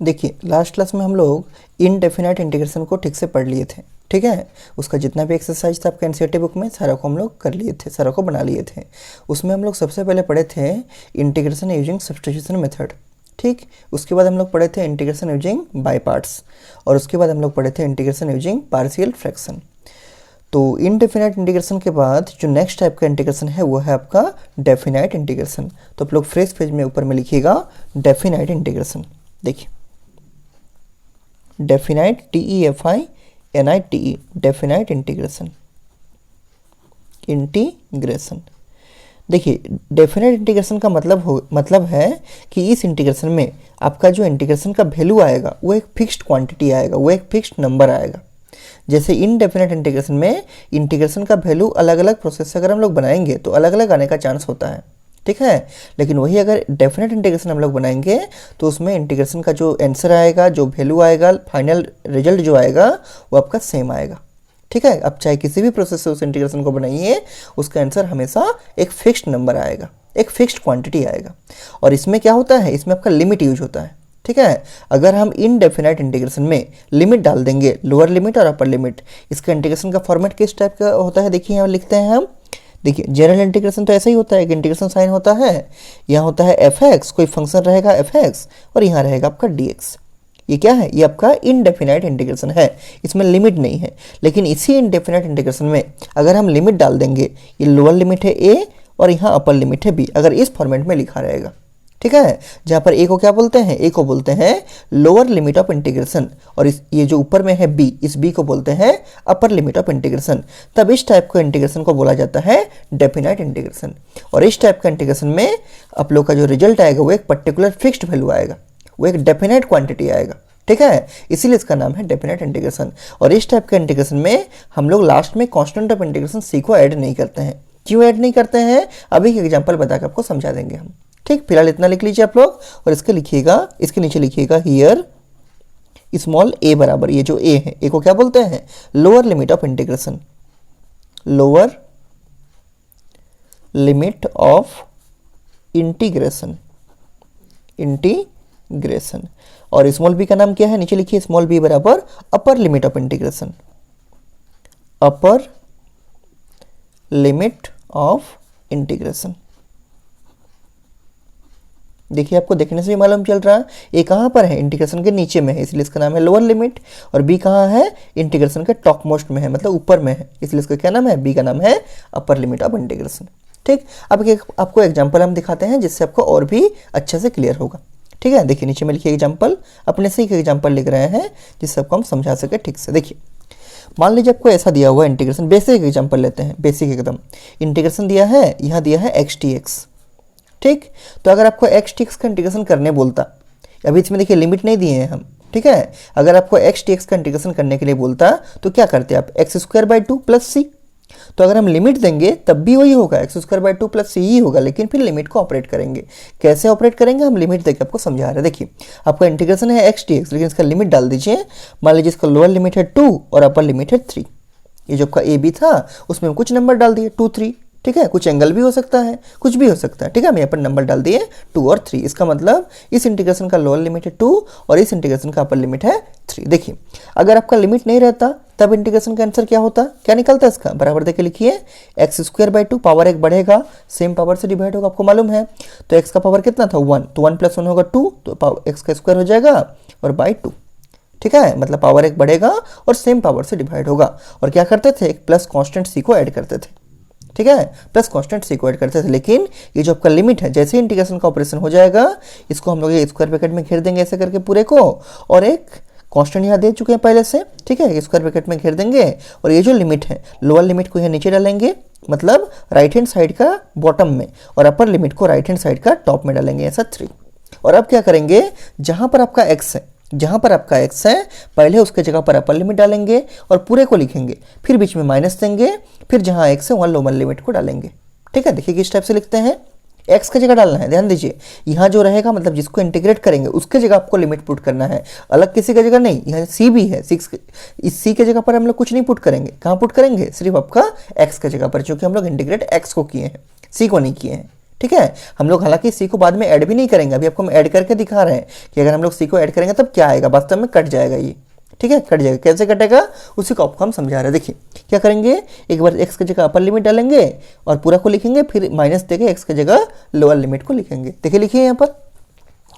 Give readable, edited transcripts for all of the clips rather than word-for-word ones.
देखिए last class में हम लोग इनडेफिनाइट इंटीग्रेशन को ठीक से पढ़ लिए थे, ठीक है। उसका जितना भी एक्सरसाइज था आपका एनसीईआरटी बुक में सारा को हम लोग कर लिए थे, सारा को बना लिए थे। उसमें हम लोग सबसे पहले पढ़े थे इंटीग्रेशन यूजिंग सब्स्टिट्यूशन मेथड, ठीक। उसके बाद हम लोग पढ़े थे इंटीग्रेशन यूजिंग बाय पार्ट्स, और उसके बाद हम लोग पढ़े थे इंटीग्रेशन यूजिंग पार्शियल फ्रैक्शन। तो इनडेफिनाइट इंटीग्रेशन के बाद जो नेक्स्ट टाइप का इंटीग्रेशन है वो है आपका डेफिनाइट इंटीग्रेशन। तो आप लोग फ्रेश पेज में ऊपर में लिखिएगा डेफिनाइट इंटीग्रेशन। देखिए डेफिनाइट DEFINITE डेफिनाइट इंटीग्रेशन। देखिए डेफिनाइट इंटीग्रेशन का मतलब है कि इस इंटीग्रेशन में आपका जो इंटीग्रेशन का वैल्यू आएगा वो एक फिक्स्ड क्वांटिटी आएगा, वो एक फिक्स्ड नंबर आएगा। जैसे इनडेफिनाइट इंटीग्रेशन में इंटीग्रेशन का वैल्यू अलग अलग प्रोसेस से अगर हम लोग बनाएंगे तो अलग अलग आने का चांस होता है, ठीक है। लेकिन वही अगर डेफिनेट इंटीग्रेशन हम लोग बनाएंगे तो उसमें इंटीग्रेशन का जो आंसर आएगा, जो वैल्यू आएगा, फाइनल रिजल्ट जो आएगा वो आपका सेम आएगा, ठीक है। अब चाहे किसी भी प्रोसेस से उस इंटीग्रेशन को बनाइए उसका आंसर हमेशा एक फिक्स्ड नंबर आएगा, एक फिक्स्ड क्वांटिटी आएगा। और इसमें क्या होता है, इसमें आपका लिमिट यूज होता है, ठीक है। अगर हम इनडेफिनाइट इंटीग्रेशन में लिमिट डाल देंगे, लोअर लिमिट और अपर लिमिट, इसका इंटीग्रेशन का फॉर्मेट किस टाइप का होता है देखिए यहाँ लिखते हैं हम। देखिए जनरल इंटीग्रेशन तो ऐसा ही होता है कि इंटीग्रेशन साइन होता है, यहाँ होता है fx, कोई फंक्शन रहेगा fx और यहाँ रहेगा आपका dx। ये क्या है, ये आपका इनडेफिनाइट इंटीग्रेशन है, इसमें लिमिट नहीं है। लेकिन इसी इनडेफिनाइट इंटीग्रेशन में अगर हम लिमिट डाल देंगे, ये लोअर लिमिट है a और यहाँ अपर लिमिट है b, अगर इस फॉर्मेट में लिखा रहेगा, ठीक है। जहाँ पर a को क्या बोलते हैं, a को बोलते हैं लोअर लिमिट ऑफ इंटीग्रेशन, और ये जो ऊपर में है b, इस b को बोलते हैं अपर लिमिट ऑफ इंटीग्रेशन। तब इस टाइप का इंटीग्रेशन को बोला जाता है डेफिनाइट इंटीग्रेशन। और इस टाइप का इंटीग्रेशन में आप लोग का जो रिजल्ट आएगा वो एक पर्टिकुलर फिक्स्ड वैल्यू आएगा, वो एक डेफिनाइट क्वांटिटी आएगा, ठीक है। इसीलिए इसका नाम है डेफिनाइट इंटीग्रेशन। और इस टाइप का इंटीग्रेशन में हम लोग लास्ट में कांस्टेंट ऑफ इंटीग्रेशन c को ऐड नहीं करते हैं। क्यों ऐड नहीं करते हैं, अभी एक एग्जाम्पल बताकर आपको समझा देंगे हम, ठीक। फिलहाल इतना लिख लीजिए आप लोग, और इसके लिखिएगा, इसके नीचे लिखिएगा हियर स्मॉल a बराबर, ये जो a है, a को क्या बोलते हैं lower limit of integration, lower limit of integration, और स्मॉल b का नाम क्या है, नीचे लिखिए स्मॉल b बराबर upper limit of integration, upper limit of integration. देखिए आपको देखने से भी मालूम चल रहा है ये कहाँ पर है, इंटीग्रेशन के नीचे में है, इसलिए इसका नाम है लोअर लिमिट। और बी कहाँ है, इंटीग्रेशन के टॉप मोस्ट में है, मतलब ऊपर में है, इसलिए इसका क्या नाम है, बी का नाम है अपर लिमिट ऑफ इंटीग्रेशन, ठीक। अब आपको एग्जाम्पल हम दिखाते हैं जिससे आपको और भी अच्छे से क्लियर होगा, ठीक है। देखिए नीचे में लिखिए एग्जाम्पल, अपने से एक एग्जाम्पल लिख रहे हैं जिससे आपको हम समझा सके ठीक से। देखिए मान लीजिए आपको ऐसा दिया हुआ इंटीग्रेशन, बेसिक एग्जाम्पल लेते हैं, बेसिक एकदम इंटीग्रेशन दिया है, यहाँ दिया है x dx, ठीक। तो अगर आपको x dx का इंटीग्रेशन करने बोलता, अभी इसमें देखिए लिमिट नहीं दिए हैं हम, ठीक है। अगर आपको x dx का इंटीग्रेशन करने के लिए बोलता तो क्या करते आप, x² + 2 + c। तो अगर हम लिमिट देंगे तब भी वही होगा, x² + 2 + c ही होगा, लेकिन फिर लिमिट को ऑपरेट करेंगे। कैसे ऑपरेट करेंगे, हम लिमिट देकर आपको समझा रहे हैं। देखिए आपका इंटीग्रेशन है x dx, लेकिन इसका लिमिट डाल दीजिए। मान लीजिए इसका लोअर लिमिट है 2 और अपर लिमिट है 3। ये जो आपका a b था उसमें हम कुछ नंबर डाल दिए 2 3, ठीक है। कुछ एंगल भी हो सकता है, कुछ भी हो सकता है, ठीक है। हम यहाँ पर नंबर डाल दिए 2 और 3। इसका मतलब इस इंटीग्रेशन का लोअर लिमिट है 2 और इस इंटीग्रेशन का अपर लिमिट है 3। देखिए अगर आपका लिमिट नहीं रहता तब इंटीग्रेशन का आंसर क्या होता, क्या निकलता है इसका, बराबर देके लिखिए x² / 2, पावर 1 बढ़ेगा, सेम पावर से डिवाइड होगा, आपको मालूम है। तो x का पावर कितना था 1, तो 1 + 1 होगा 2, तो x का स्क्वायर हो जाएगा और बाई 2, ठीक है। मतलब पावर 1 बढ़ेगा और सेम पावर से डिवाइड होगा। और क्या करते थे, एक प्लस कॉन्स्टेंट c को ऐड करते थे, ठीक है, प्लस कॉन्स्टेंट c को ऐड करते थे। लेकिन ये जो आपका लिमिट है, जैसे इंटीग्रेशन का ऑपरेशन हो जाएगा, इसको हम लोग ये स्क्वायर ब्रैकेट में घेर देंगे ऐसे करके पूरे को, और एक कांस्टेंट यहाँ दे चुके हैं पहले से, ठीक है। स्क्वायर ब्रैकेट में घेर देंगे और ये जो लिमिट है लोअर लिमिट को यहाँ नीचे डालेंगे, मतलब राइट हैंड साइड का बॉटम में, और अपर लिमिट को राइट हैंड साइड का टॉप में डालेंगे, ऐसा 3। और अब क्या करेंगे, जहाँ पर आपका x है, पहले उसके जगह पर अपर लिमिट डालेंगे और पूरे को लिखेंगे, फिर बीच में माइनस देंगे, फिर जहाँ x है वहाँ लोअर लिमिट को डालेंगे, ठीक है। देखिए किस टाइप से लिखते हैं, x का जगह डालना है, ध्यान दीजिए। यहाँ जो रहेगा मतलब जिसको इंटीग्रेट करेंगे उसके जगह आपको लिमिट पुट करना है, अलग किसी का जगह नहीं। यहाँ c भी है, इस c के जगह पर हम लोग कुछ नहीं पुट करेंगे, कहाँ पुट करेंगे, सिर्फ आपका x के जगह पर, क्योंकि हम लोग इंटीग्रेट x को किए हैं, c को नहीं किए हैं, ठीक है। हम लोग हालांकि सी को बाद में ऐड भी नहीं करेंगे, अभी आपको हम ऐड करके दिखा रहे हैं कि अगर हम लोग सी को ऐड करेंगे तब क्या आएगा, वास्तव में कट जाएगा ये, ठीक है, कट जाएगा। कैसे कटेगा उसी को आपको हम समझा रहे हैं। देखिए क्या करेंगे, एक बार एक्स की जगह अपर लिमिट डालेंगे और पूरा को लिखेंगे, फिर माइनस देके एक्स की जगह लोअर लिमिट को लिखेंगे। देखिए लिखिए यहाँ पर,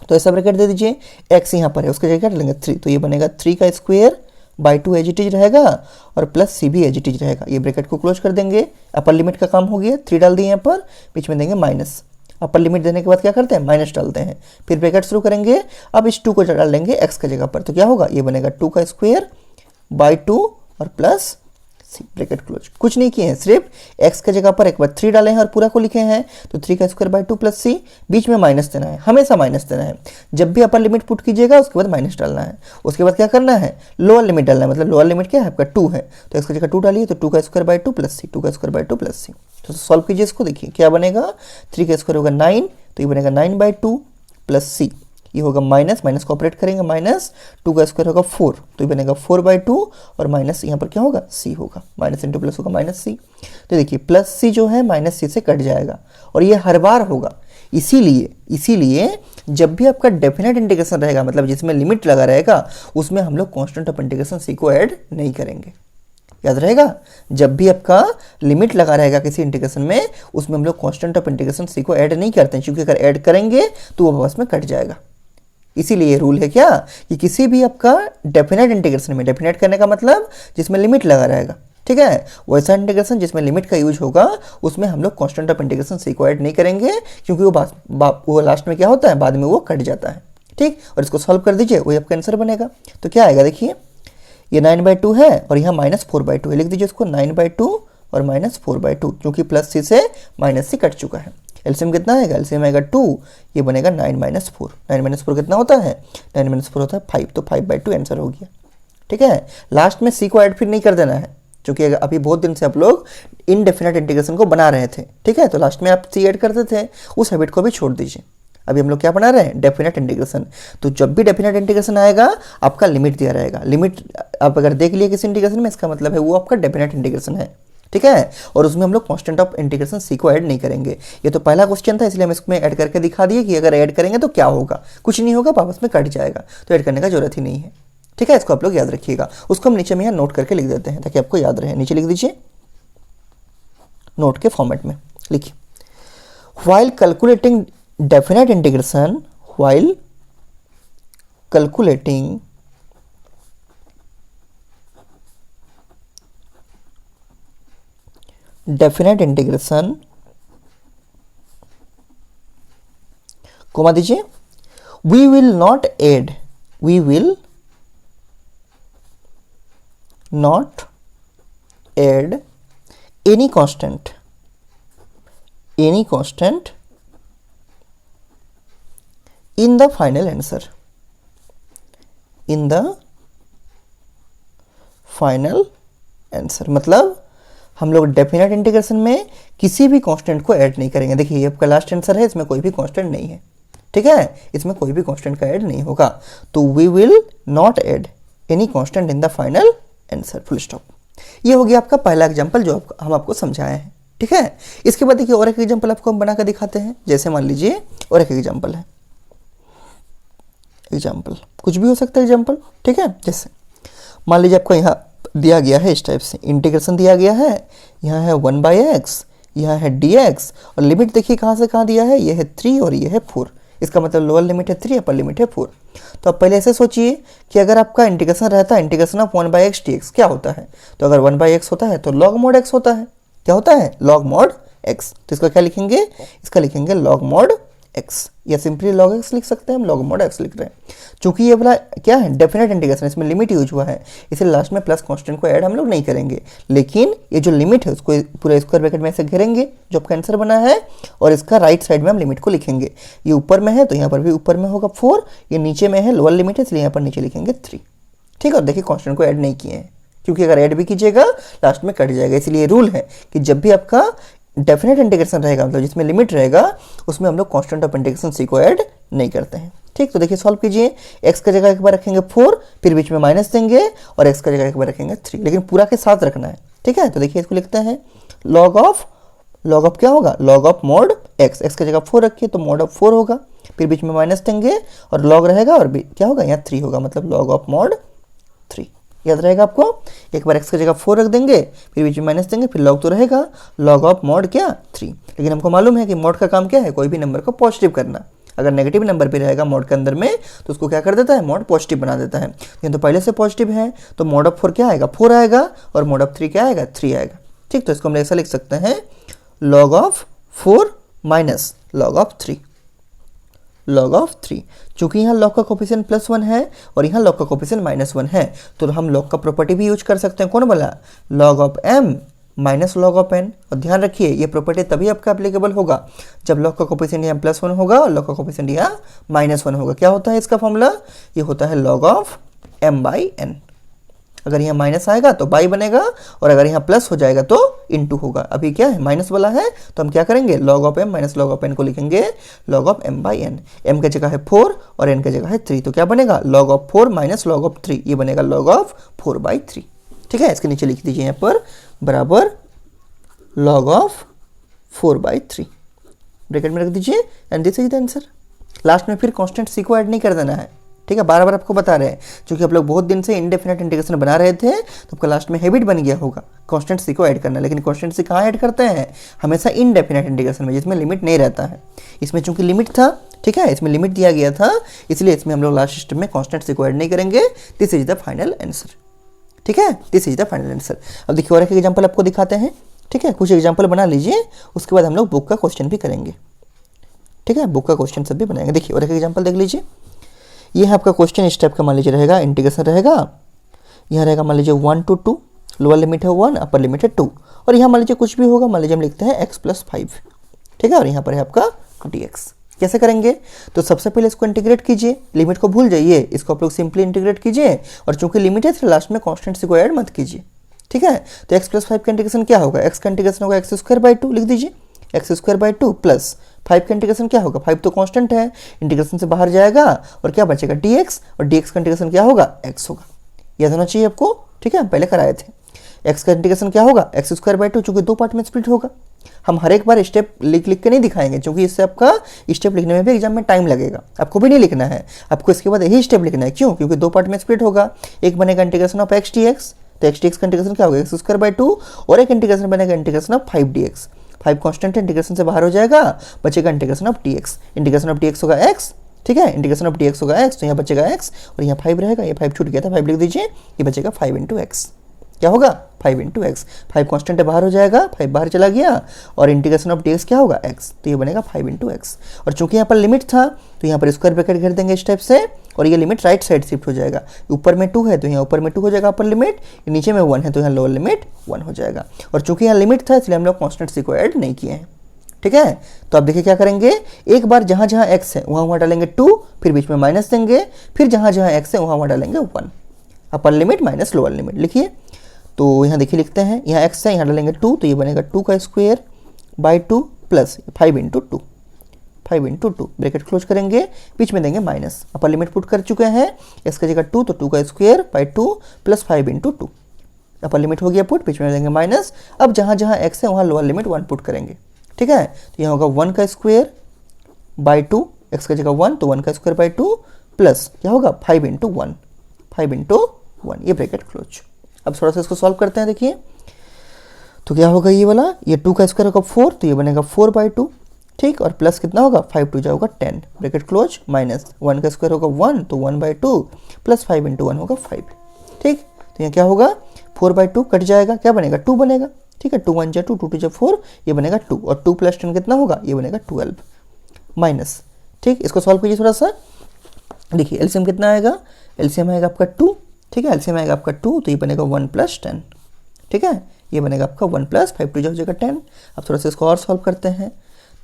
तो ऐसा ब्रैकेट दे दीजिए, एक्स यहाँ पर है उसकी जगह डालेंगे 3, तो ये बनेगा 3 का square by 2 as it is रहेगा और प्लस सी भी एज इट इज रहेगा। ये ब्रैकेट को क्लोज कर देंगे, अपर लिमिट का काम हो गया, 3 डाल दिए यहाँ पर, बीच में देंगे माइनस, अपर लिमिट देने के बाद क्या करते हैं माइनस डालते हैं, फिर ब्रैकेट शुरू करेंगे। अब इस 2 को डाल देंगे एक्स की जगह पर, तो क्या होगा, ये बनेगा 2 का स्क्वायर बाई 2 और प्लस सी, ब्रैकेट क्लोज। कुछ नहीं किए हैं, सिर्फ x की जगह पर एक बार 3 डाले हैं और पूरा को लिखे हैं, तो 3 का स्क्वायर बाई 2 प्लस सी, बीच में माइनस देना है, हमेशा माइनस देना है। जब भी अपर लिमिट पुट कीजिएगा उसके बाद माइनस डालना है, उसके बाद क्या करना है लोअर लिमिट डालना है, मतलब लोअर लिमिट क्या है आपका 2 है, तो x की जगह 2 डालिए, तो 2 का स्क्वायर बाई 2 प्लस सी, 2 का स्क्वायर बाई 2 प्लस सी। तो सॉल्व कीजिए इसको, देखिए क्या बनेगा, 3 का स्क्वायर होगा 9, तो ये बनेगा 9 बाई 2 प्लस सी, ये होगा माइनस, माइनस को ऑपरेट करेंगे, माइनस 2 का स्क्वायर होगा 4, तो ये बनेगा 4 बाई 2 और माइनस यहाँ पर क्या होगा सी होगा, माइनस इंटू प्लस होगा माइनस सी। तो देखिए प्लस सी जो है माइनस सी से कट जाएगा और ये हर बार होगा। इसीलिए जब भी आपका डेफिनेट इंटीग्रेशन रहेगा, मतलब जिसमें लिमिट लगा रहेगा, उसमें हम लोग कांस्टेंट ऑफ इंटीग्रेशन सी को ऐड नहीं करेंगे। याद रहेगा, जब भी आपका लिमिट लगा रहेगा किसी इंटीग्रेशन में, उसमें हम लोग कांस्टेंट ऑफ इंटीग्रेशन सी को ऐड नहीं करते हैं, क्योंकि अगर ऐड करेंगे तो वो आपस में कट जाएगा। इसीलिए ये रूल है क्या कि किसी भी आपका डेफिनेट इंटीग्रेशन में, डेफिनेट करने का मतलब जिसमें लिमिट लगा रहेगा, ठीक है, वैसा इंटीग्रेशन जिसमें लिमिट का यूज होगा, उसमें हम लोग कांस्टेंट ऑफ इंटीग्रेशन सी को ऐड नहीं करेंगे, क्योंकि वो लास्ट में क्या होता है, बाद में वो कट जाता है। ठीक, और इसको सॉल्व कर दीजिए, वही आपका आंसर बनेगा। तो क्या आएगा, देखिए ये 9/2 है और यहाँ -4/2 है, लिख दीजिए इसको 9/2 और -4/2, क्योंकि प्लस सी से माइनस सी कट चुका है। एलसीएम कितना आएगा, एलसीएम आएगा 2, ये बनेगा 9 - 4, 9 - 4 कितना होता है, 9 - 4 होता है 5, तो 5/2 आंसर हो गया। ठीक है, लास्ट में सी को ऐड फिर नहीं कर देना है, क्योंकि अभी बहुत दिन से आप लोग इनडेफिनेट इंटीग्रेशन को बना रहे थे। ठीक है, तो लास्ट में आप सी ऐड करते थे, उस हैबिट को भी छोड़ दीजिए। अभी हम लोग क्या बना रहे हैं, डेफिनेट इंटीग्रेशन। तो जब भी डेफिनेट इंटीग्रेशन आएगा, आपका लिमिट दिया रहेगा। लिमिट आप अगर देख लिए किसी इंटीग्रेशन में, इसका मतलब है वो आपका डेफिनेट इंटीग्रेशन है। ठीक है, और उसमें हम लोग कांस्टेंट ऑफ इंटीग्रेशन सी को ऐड नहीं करेंगे। ये तो पहला क्वेश्चन था, इसलिए हम इसमें ऐड करके दिखा दिए कि अगर ऐड करेंगे तो क्या होगा, कुछ नहीं होगा, वापस में कट जाएगा, तो ऐड करने का जरूरत ही नहीं है। ठीक है, इसको आप लोग याद रखिएगा। उसको हम नीचे में यहाँ नोट करके लिख देते हैं ताकि आपको याद रहे। नीचे लिख दीजिए नोट के फॉर्मेट में, लिखिए while calculating definite integration, while calculating definite integration, comma दीजिए, we will not add any constant in the final answer, मतलब हम लोग डेफिनेट इंटीग्रेशन में किसी भी कांस्टेंट को ऐड नहीं करेंगे। देखिए ये आपका लास्ट आंसर है, इसमें कोई भी कांस्टेंट नहीं है। ठीक है, इसमें कोई भी कांस्टेंट का ऐड नहीं होगा, तो we will not add any constant in the final answer, full stop. ये हो गया आपका पहला एग्जाम्पल जो हम आपको समझाए हैं। ठीक है, इसके बाद देखिए और एक एग्जाम्पल आपको हम बना कर दिखाते हैं। जैसे मान लीजिए और एक एग्जाम्पल है, एग्जाम्पल कुछ भी हो सकता है एग्जाम्पल। ठीक है, जैसे मान लीजिए आपको यहाँ दिया गया है इस टाइप से, इंटीग्रेशन दिया गया है, यहाँ है 1/x, यहाँ है dx, और लिमिट देखिए कहाँ से कहाँ दिया है, ये है 3 और ये है 4। इसका मतलब लोअर लिमिट है 3, अपर लिमिट है 4। तो आप पहले ऐसे सोचिए कि अगर आपका इंटीग्रेशन रहता है, इंटीग्रेशन ऑफ 1/x dx क्या होता है, तो अगर 1/x होता है तो log mod x होता है। क्या होता है, log mod x। तो इसका क्या लिखेंगे, इसका लिखेंगे log mod x, या सिंपली log x लिख सकते हैं, हम log mod x लिख रहे हैं। चूंकि ये वाला क्या है, डेफिनेट इंटीग्रेशन, इसमें लिमिट यूज हुआ है, इसलिए लास्ट में प्लस कांस्टेंट को ऐड हम लोग नहीं करेंगे। लेकिन ये जो लिमिट है उसको पूरा स्क्वायर ब्रैकेट में ऐसे घेरेंगे जो आपका आंसर बना है, और इसका राइट साइड में हम लिमिट को लिखेंगे। ये ऊपर में है तो यहाँ पर भी ऊपर में होगा 4, ये नीचे में है लोअर लिमिट है, इसलिए यहाँ पर नीचे लिखेंगे 3। ठीक है, और देखिए कांस्टेंट को ऐड नहीं किए हैं, क्योंकि अगर ऐड भी कीजिएगा लास्ट में कट जाएगा। इसलिए रूल है कि जब भी आपका डेफिनेट इंटीग्रेशन रहेगा, मतलब जिसमें लिमिट रहेगा, उसमें हम लोग कांस्टेंट ऑफ इंटीग्रेशन सी को ऐड नहीं करते हैं। ठीक, तो देखिए सॉल्व कीजिए। x का जगह एक बार रखेंगे 4, फिर बीच में माइनस देंगे, और x का जगह एक बार रखेंगे 3, लेकिन पूरा के साथ रखना है। ठीक है, तो देखिए इसको लिखते हैं log ऑफ लॉग ऑफ क्या होगा, log of mod x, x की जगह 4 रखिए तो मॉड ऑफ 4 होगा, फिर बीच में माइनस देंगे और लॉग रहेगा और क्या होगा यहाँ 3 होगा, मतलब लॉग ऑफ मॉड 3। याद रहेगा आपको, एक बार एक्स की जगह 4 रख देंगे, फिर बीच में माइनस देंगे, फिर लॉग तो रहेगा, लॉग ऑफ मॉड क्या 3। लेकिन हमको मालूम है कि मॉड का काम क्या है, कोई भी नंबर को पॉजिटिव करना। अगर नेगेटिव नंबर भी रहेगा मॉड के अंदर में तो उसको क्या कर देता है, मॉड पॉजिटिव बना देता है। ये तो पहले से पॉजिटिव है तो मॉड ऑफ 4 क्या आएगा, 4 आएगा, और मॉड ऑफ 3 क्या आएगा, 3 आएगा। ठीक, तो इसको हम ऐसा लिख सकते हैं, log of 4 minus log of 3, log of 3। चूंकि यहाँ लॉग का कोफिशिएंट +1 है और यहाँ लॉग का कोफिशिएंट -1 है, तो हम लॉग का प्रॉपर्टी भी यूज कर सकते हैं। कौन बोला, log of m minus log of n। और ध्यान रखिए ये प्रॉपर्टी तभी आपका एप्लीकेबल होगा जब लॉग का कोफिशिएंट यहाँ +1 होगा और लॉग का कोफिशिएंट यहाँ -1 होगा। क्या होता है इसका फॉर्मूला, ये होता है लॉग ऑफ m/n। अगर यहाँ माइनस आएगा तो बाई बनेगा, और अगर यहाँ प्लस हो जाएगा तो इनटू होगा। अभी क्या है, माइनस वाला है तो हम क्या करेंगे, log of m minus log of n को लिखेंगे लॉग ऑफ m/n। m की जगह है 4 और n की जगह है 3, तो क्या बनेगा, log of 4 minus log of 3, ये बनेगा लॉग ऑफ 4/3। ठीक है, इसके नीचे लिख दीजिए यहाँ पर बराबर लॉग ऑफ 4/3, ब्रैकेट में रख दीजिए, and this is the answer. Last में फिर कांस्टेंट सी को ऐड नहीं कर देना है। ठीक है, बार बार आपको बता रहे हैं, क्योंकि आप लोग बहुत दिन से इंडेफिनेट इंटीग्रेशन बना रहे थे तो आपका लास्ट में हैबिट बन गया होगा कांस्टेंट सी को ऐड करना। लेकिन कांस्टेंट सी कहाँ ऐड करते हैं, हमेशा इनडेफिनेट इंटीग्रेशन में, जिसमें लिमिट नहीं रहता है। इसमें चूंकि लिमिट था, ठीक है, इसमें लिमिट दिया गया था, इसलिए इसमें हम लोग लास्ट स्टेप में कांस्टेंट सी को ऐड नहीं करेंगे। This is the final answer. ठीक है, this is the final answer. अब देखिए और एक एग्जाम्पल आपको दिखाते हैं। ठीक है, कुछ एग्जाम्पल बना लीजिए, उसके बाद हम लोग बुक का क्वेश्चन भी करेंगे। ठीक है, बुक का क्वेश्चन सब भी बनाएंगे। देखिए और एक एग्जाम्पल देख लीजिए, ये है आपका क्वेश्चन इस टाइप का, मान लीजिए रहेगा इंटीग्रेशन रहेगा, यहाँ रहेगा मान लीजिए 1 to 2, लोअर लिमिट है 1, अपर लिमिट है 2, और यहाँ मान लीजिए कुछ भी होगा, मान लीजिए हम लिखते हैं x + 5। ठीक है, और यहाँ पर है आपका dx। कैसे करेंगे, तो सबसे पहले इसको इंटीग्रेट कीजिए, लिमिट को भूल जाइए, इसको आप लोग सिंपली इंटीग्रेट कीजिए, और चूंकि लिमिट है तो लास्ट में कांस्टेंट सी को ऐड मत कीजिए। ठीक है, तो x + 5 का इंटीग्रेशन क्या होगा, x का इंटीग्रेशन होगा x² लिख दीजिए, x² प्लस 5 का इंटीग्रेशन क्या होगा, 5 तो कांस्टेंट है, इंटीग्रेशन से बाहर जाएगा और क्या बचेगा dx, और dx का इंटीग्रेशन क्या होगा, x होगा। याद होना चाहिए आपको। ठीक है, हम पहले कराए थे। x का इंटीग्रेशन क्या होगा, x²/2, चूंकि 2 पार्ट में स्प्लिट होगा। हम हर एक बार स्टेप लिख के नहीं दिखाएंगे, क्योंकि इससे आपका स्टेप लिखने में भी एग्जाम में टाइम लगेगा। आपको भी नहीं लिखना है, आपको इसके बाद यही स्टेप लिखना है। क्यों, क्योंकि 2 पार्ट में स्प्लिट होगा। एक बनेगा इंटीग्रेशन ऑफ x dx, तो x dx का इंटीग्रेशन क्या होगा, x²/2, और एक इंटीग्रेशन बनेगा इंटीग्रेशन ऑफ 5 dx। 5 कांस्टेंट है, इंटीग्रेशन से बाहर हो जाएगा, बचेगा integration of dx। Integration of dx होगा x। ठीक है, इंटीग्रेशन ऑफ dx होगा x, तो यहाँ बचेगा x, और यहाँ 5 रहेगा, ये 5 छूट गया था, 5 लिख दीजिए, ये बचेगा 5 × x। क्या होगा, 5 × x। 5 कांस्टेंट है, बाहर हो जाएगा, 5 बाहर चला गया, और इंटीग्रेशन ऑफ dx क्या होगा, x, तो ये बनेगा 5 × x। और चूंकि यहाँ पर लिमिट था तो यहाँ पर स्क्वायर ब्रैकेट घेर देंगे इस टाइप से, और ये लिमिट राइट साइड शिफ्ट हो जाएगा। ऊपर में 2 है तो यहाँ ऊपर में 2 हो जाएगा अपर लिमिट, नीचे में 1 है तो यहाँ लोअर लिमिट 1 हो जाएगा। और चूंकि यहाँ लिमिट था इसलिए हम लोग कांस्टेंट सी को ऐड नहीं किए हैं। ठीक है, तो आप देखिए क्या करेंगे, एक बार जहाँ जहाँ x है वहाँ डालेंगे 2, फिर बीच में माइनस देंगे, फिर जहाँ जहाँ x है वहाँ डालेंगे 1, upper limit minus lower limit. लिखिए, तो यहाँ देखिए लिखते हैं, यहाँ x है, यहाँ डालेंगे 2, तो ये बनेगा 2² प्लस 5 × 2, 5 × 2, ब्रैकेट क्लोज करेंगे, बीच में देंगे माइनस, अपर लिमिट पुट कर चुके हैं, x की जगह 2, तो 2² प्लस 5 × 2, अपर लिमिट हो गया पुट, बीच में देंगे माइनस। अब जहाँ जहाँ x है वहाँ लोअर लिमिट 1 पुट करेंगे। ठीक है, तो यहाँ होगा 1² x की जगह 1, तो 1² प्लस क्या होगा 5 × 1, 5 × 1, ये ब्रैकेट क्लोज। अब थोड़ा सा इसको सॉल्व करते हैं। देखिए तो क्या होगा, ये वाला, ये 2² होगा 4, तो ये बनेगा 4/2। ठीक, और प्लस कितना होगा, 5 × 2 होगा 10, ब्रैकेट क्लोज, माइनस 1² होगा 1, तो 1/2 प्लस 5 × 1 होगा 5। ठीक, तो यहाँ क्या होगा, 4/2 कट जाएगा, क्या बनेगा, 2 बनेगा। ठीक है, 2 × 1 = 2, 2 × 2 = 4, ये बनेगा 2, और 2 + 10 कितना होगा, ये बनेगा 12 माइनस। ठीक, इसको सॉल्व कीजिए थोड़ा सा। देखिए एलसीएम कितना आएगा, एलसीएम आएगा आपका 2। ठीक है, एलसीएम आएगा आपका 2, तो ये बनेगा 1 + 10। ठीक है, ये बनेगा आपका 1 + 5 2 हो जाएगा 10। अब थोड़ा सा इसको और सॉल्व करते हैं,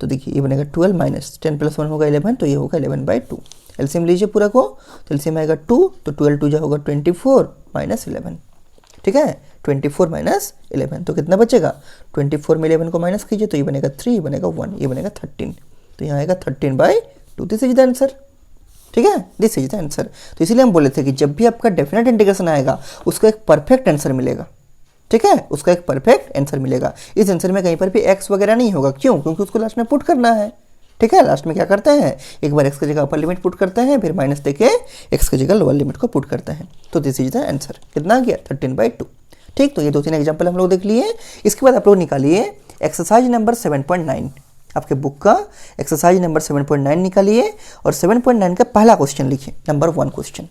तो देखिए ये बनेगा 12 माइनस 10 + 1 होगा 11, तो ये होगा 11/2। एलसीएम लीजिए पूरा को, तो एलसीएम आएगा 2, तो 12 × 2 होगा 24 माइनस 11। ठीक है, 24 माइनस 11, तो कितना बचेगा, 24 में 11 को माइनस कीजिए, तो ये बनेगा 3, ये बनेगा 1, ये बनेगा 13, तो यहाँ आएगा 13/2। This is the answer. ठीक है, दिस इज द आंसर। तो इसीलिए हम बोले थे कि जब भी आपका डेफिनेट इंटीग्रेशन आएगा उसका एक परफेक्ट आंसर मिलेगा। ठीक है, उसका एक परफेक्ट आंसर मिलेगा। इस आंसर में कहीं पर भी एक्स वगैरह नहीं होगा, क्यों? क्योंकि उसको लास्ट में पुट करना है। ठीक है, लास्ट में क्या करते हैं, एक बार एक्स की जगह अपर लिमिट पुट करते हैं, फिर माइनस देके एक्स की जगह लोअर लिमिट को पुट करते हैं। तो दिस इज द आंसर। कितना आ गया? 13/2। ठीक, तो ये 2-3 एग्जाम्पल हम लोग देख लिए। इसके बाद आप लोग निकालिए एक्सरसाइज नंबर 7.9। आपके बुक का एक्सरसाइज नंबर 7.9 निकालिए और 7.9 का पहला क्वेश्चन लिखिए, नंबर 1 क्वेश्चन।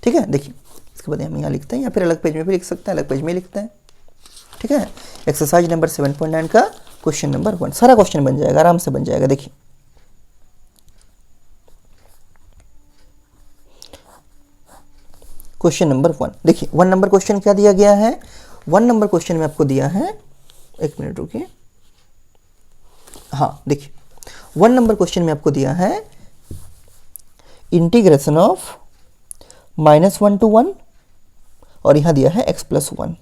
ठीक है, देखिए इसके बाद हम यहाँ लिखते हैं या फिर अलग पेज में भी लिख सकते हैं, अलग पेज में लिखते हैं। ठीक है, एक्सरसाइज नंबर 7.9 का क्वेश्चन नंबर 1, सारा क्वेश्चन बन जाएगा, आराम से बन जाएगा। देखिए क्वेश्चन नंबर 1, देखिए 1 नंबर क्वेश्चन क्या दिया गया है? 1 नंबर क्वेश्चन में आपको दिया है, एक मिनट रुकिए, हाँ देखिए 1 नंबर क्वेश्चन में आपको दिया है इंटीग्रेशन ऑफ -1 to 1 और यहाँ दिया है x+1